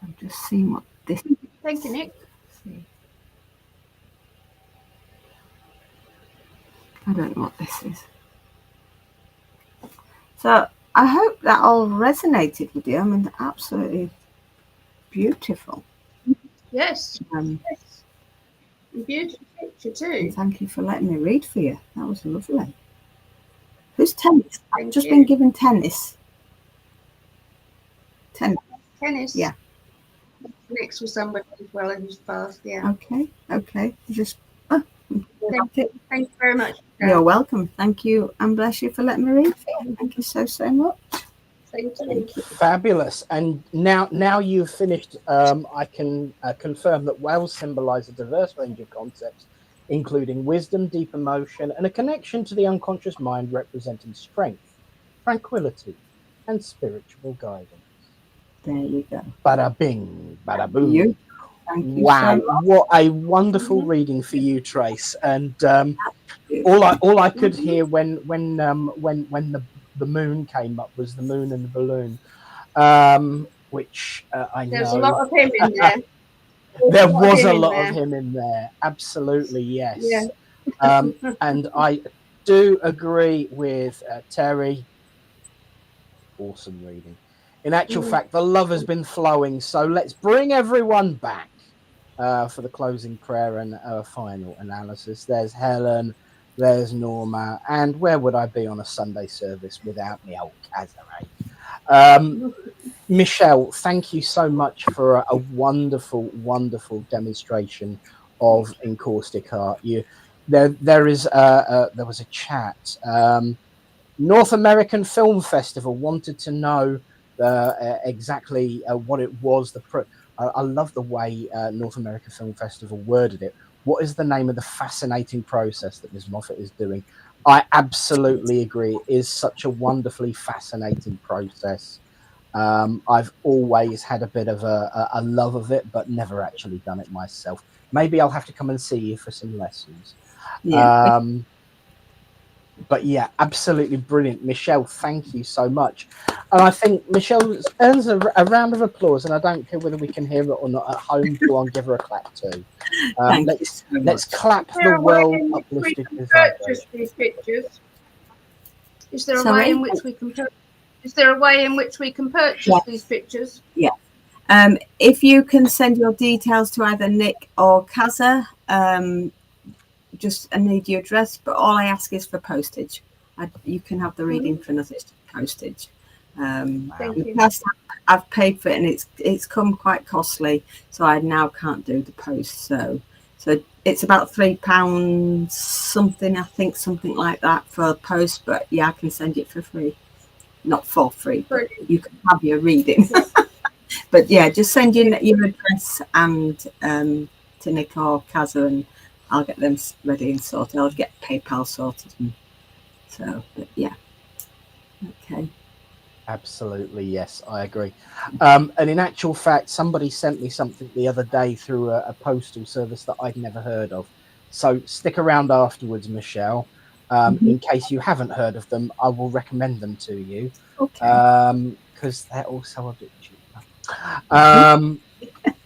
I'm just seeing what this is. Thank you, Nick. I don't know what this is. So I hope that all resonated with you. I mean, absolutely beautiful. Yes. Yes. Beautiful picture too. And thank you for letting me read for you. That was lovely. Who's tennis? I've just you. been given tennis. Tennis. Yeah. Next with somebody as well who's fast. Yeah. Okay. Just. Thank you very much. You're welcome. Thank you, and bless you for letting me read for you. Thank you so much. Thank you. Fabulous. And now you've finished, I can confirm that whales symbolize a diverse range of concepts, including wisdom, deep emotion, and a connection to the unconscious mind, representing strength, tranquility, and spiritual guidance. There you go. Bada bing, bada boom. Thank you Wow, so much. what a wonderful reading for you, Trace. And all I could hear when the moon came up was the moon and the balloon, which I know. There's a lot of him in there. There was a lot of him in there. Absolutely, yes. Yeah. And I do agree with Terry. Awesome reading. In actual fact, the love has been flowing. So let's bring everyone back for the closing prayer and final analysis. There's Helen. There's Norma. And where would I be on a Sunday service without me old Casare? Michele, thank you so much for a wonderful, wonderful demonstration of encaustic art. There was a chat. North American Film Festival wanted to know exactly what it was, I love the way North America Film Festival worded it. What is the name of the fascinating process that Ms. Moffatt is doing? I absolutely agree. It is such a wonderfully fascinating process. I've always had a bit of a love of it, but never actually done it myself. Maybe I'll have to come and see you for some lessons. Yeah. But yeah, absolutely brilliant. Michele, thank you so much. And I think Michele earns a round of applause, and I don't care whether we can hear it or not at home. Go on, give her a clap too. Thank you so Let's much. clap Is there the a way world in which we uplifted can with purchase vibration. these pictures? Is there a Sorry? way in which we can Is there a way in which we can purchase Yes. these pictures? Yeah. If you can send your details to either Nick or Kaza, just I need your address, but all I ask is for postage. You can have the reading for nothing, it's postage. Thank In the you. past, I've paid for it, and it's come quite costly, so I now can't do the post. So it's about £3 something, I think, something like that for a post. But yeah, I can send it for free, not for free, but Brilliant. you can have your reading. Yeah. But yeah, just send your address and to Nick or Kaza, and I'll get them ready and sorted. I'll get PayPal sorted. And so, but yeah, okay. Absolutely, yes, I agree. And in actual fact, somebody sent me something the other day through a postal service that I'd never heard of. So stick around afterwards, Michele. In case you haven't heard of them, I will recommend them to you Okay. because they're also a bit cheaper.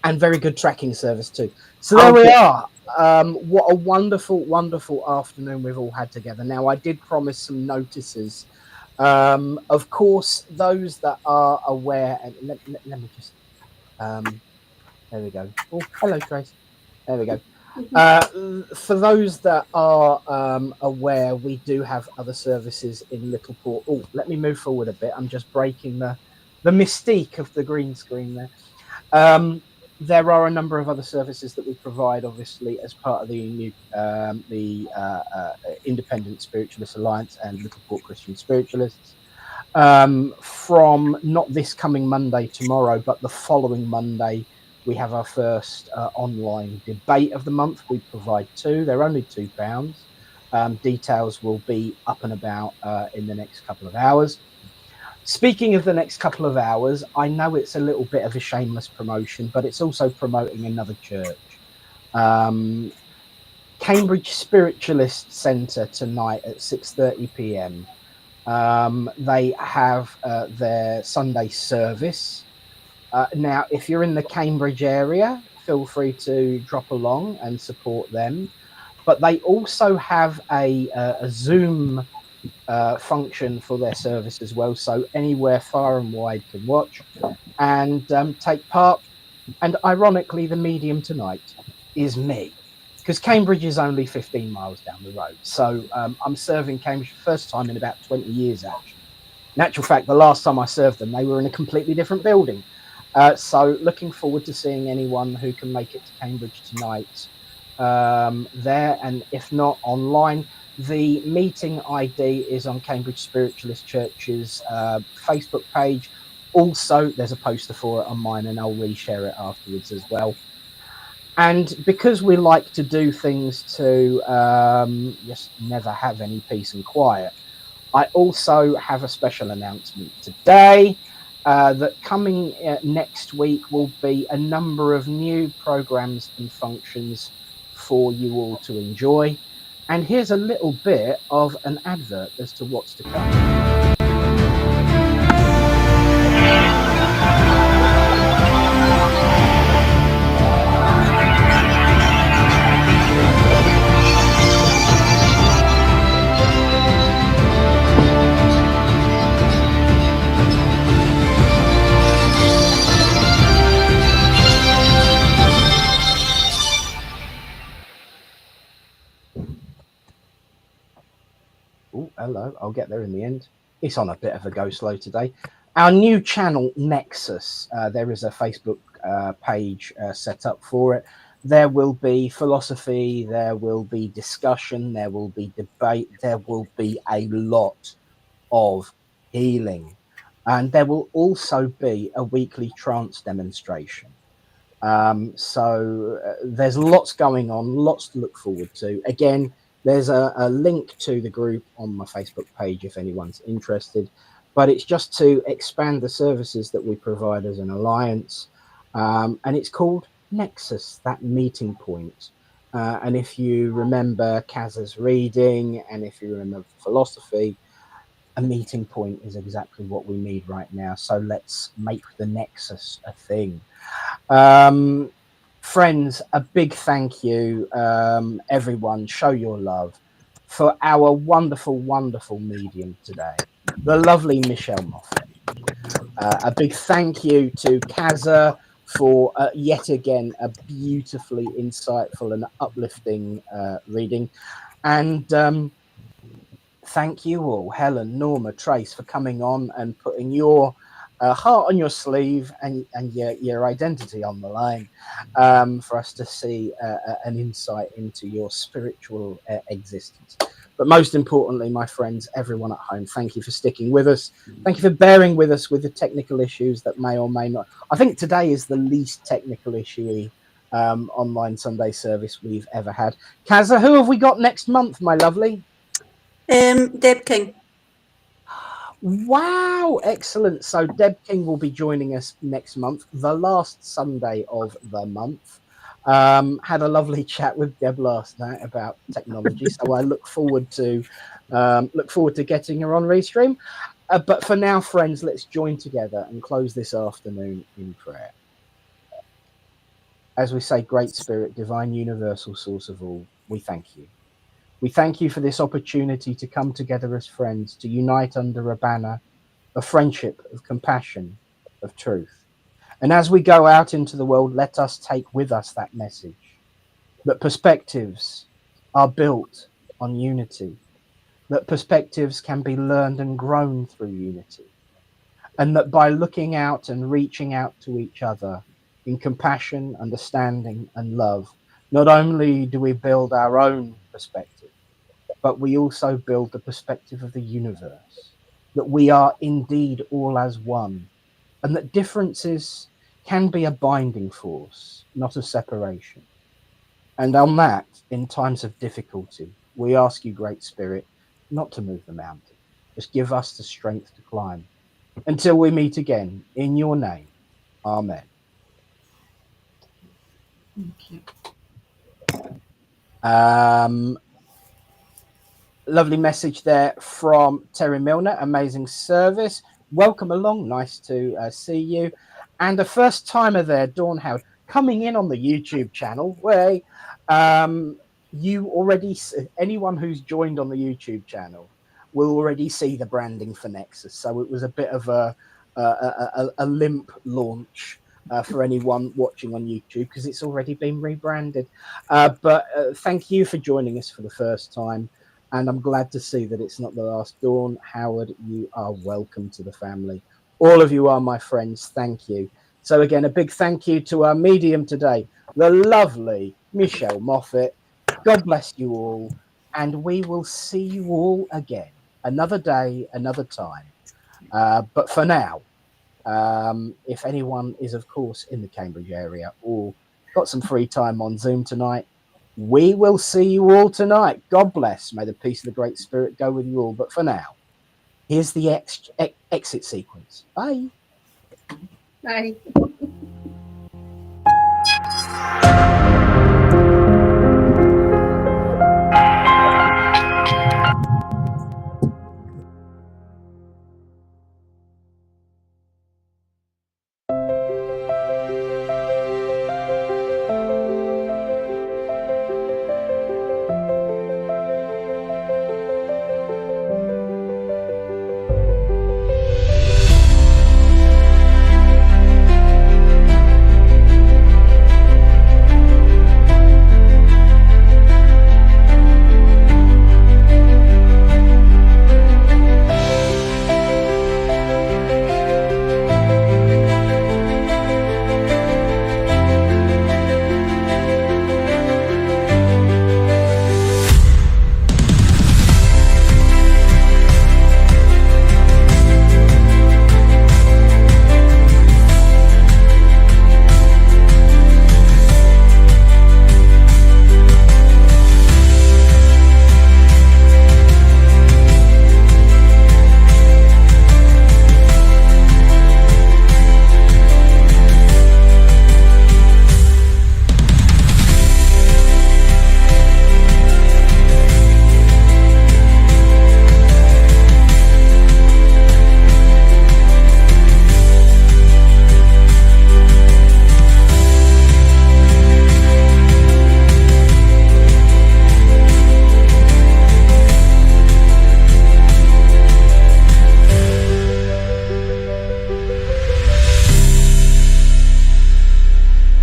And very good tracking service too. So there we are. What a wonderful, wonderful afternoon we've all had together. Now, I did promise some notices. Of course, those that are aware, and let me just, there we go. Oh, hello, Trace. There we go. For those that are aware, we do have other services in Littleport. Oh, let me move forward a bit. I'm just breaking the mystique of the green screen there. There are a number of other services that we provide, obviously, as part of the new Independent Spiritualist Alliance and Littleport Christian Spiritualists. From not this coming Monday, tomorrow, but the following Monday, we have our first online debate of the month. We provide two. They're only £2. Details will be up and about in the next couple of hours. Speaking of the next couple of hours, I know it's a little bit of a shameless promotion, but it's also promoting another church. Cambridge Spiritualist Centre tonight at 6:30 p.m. They have their Sunday service. Now, if you're in the Cambridge area, feel free to drop along and support them. But they also have a Zoom function for their service as well, so anywhere far and wide can watch and take part. And ironically, the medium tonight is me, because Cambridge is only 15 miles down the road. So I'm serving Cambridge for the first time in about 20 years, actually. In actual fact, the last time I served them, they were in a completely different building. So looking forward to seeing anyone who can make it to Cambridge tonight there, and if not, online. The meeting ID is on Cambridge Spiritualist Church's Facebook page. Also, there's a poster for it on mine, and I'll reshare it afterwards as well. And because we like to do things to just never have any peace and quiet, I also have a special announcement today that coming next week will be a number of new programs and functions for you all to enjoy. And here's a little bit of an advert as to what's to come. Oh, hello. I'll get there in the end. It's on a bit of a go slow today. Our new channel, Nexus, there is a Facebook page set up for it. There will be philosophy, there will be discussion, there will be debate, there will be a lot of healing. And there will also be a weekly trance demonstration. There's lots going on, lots to look forward to. Again, there's a link to the group on my Facebook page if anyone's interested, but it's just to expand the services that we provide as an alliance. And it's called Nexus, that meeting point. And if you remember Kaz's reading, and if you remember philosophy, a meeting point is exactly what we need right now. So let's make the Nexus a thing. Friends, a big thank you. Everyone, show your love for our wonderful, wonderful medium today, the lovely Michele Moffatt. A big thank you to Kaza for yet again a beautifully insightful and uplifting reading. And thank you all, Helen, Norma, Trace, for coming on and putting your heart on your sleeve and your identity on the line for us to see an insight into your spiritual existence. But most importantly, my friends, everyone at home, thank you for sticking with us. Thank you for bearing with us with the technical issues that may or may not. I think today is the least technical issue online Sunday service we've ever had. Kaza, who have we got next month, my lovely? Deb King. Wow, excellent. So Deb King will be joining us next month, the last Sunday of the month. Had a lovely chat with Deb last night about technology, so I look forward to getting her on Restream. But for now, friends, let's join together and close this afternoon in prayer. As we say, Great Spirit, Divine Universal Source of all, we thank you. We thank you for this opportunity to come together as friends, to unite under a banner of friendship, of compassion, of truth. And as we go out into the world, let us take with us that message, that perspectives are built on unity, that perspectives can be learned and grown through unity, and that by looking out and reaching out to each other in compassion, understanding, and love, not only do we build our own perspective, but we also build the perspective of the universe, that we are indeed all as one, and that differences can be a binding force, not a separation. And on that, in times of difficulty, we ask you, Great Spirit, not to move the mountain. Just give us the strength to climb. Until we meet again, in your name, amen. Thank you. Lovely message there from Terry Milner. Amazing service. Welcome along. Nice to see you. And a first timer there, Dawn Howard, coming in on the YouTube channel. Where you already, anyone who's joined on the YouTube channel will already see the branding for Nexus. So it was a bit of a limp launch for anyone watching on YouTube because it's already been rebranded. But thank you for joining us for the first time. And I'm glad to see that it's not the last. Dawn Howard, you are welcome to the family. All of you are my friends. Thank you. So again, a big thank you to our medium today, the lovely Michele Moffatt. God bless you all. And we will see you all again. Another day, another time. But for now, if anyone is, of course, in the Cambridge area or got some free time on Zoom tonight, we will see you all tonight. God bless. May the peace of the Great Spirit go with you all. But for now, here's the exit sequence. Bye. Bye.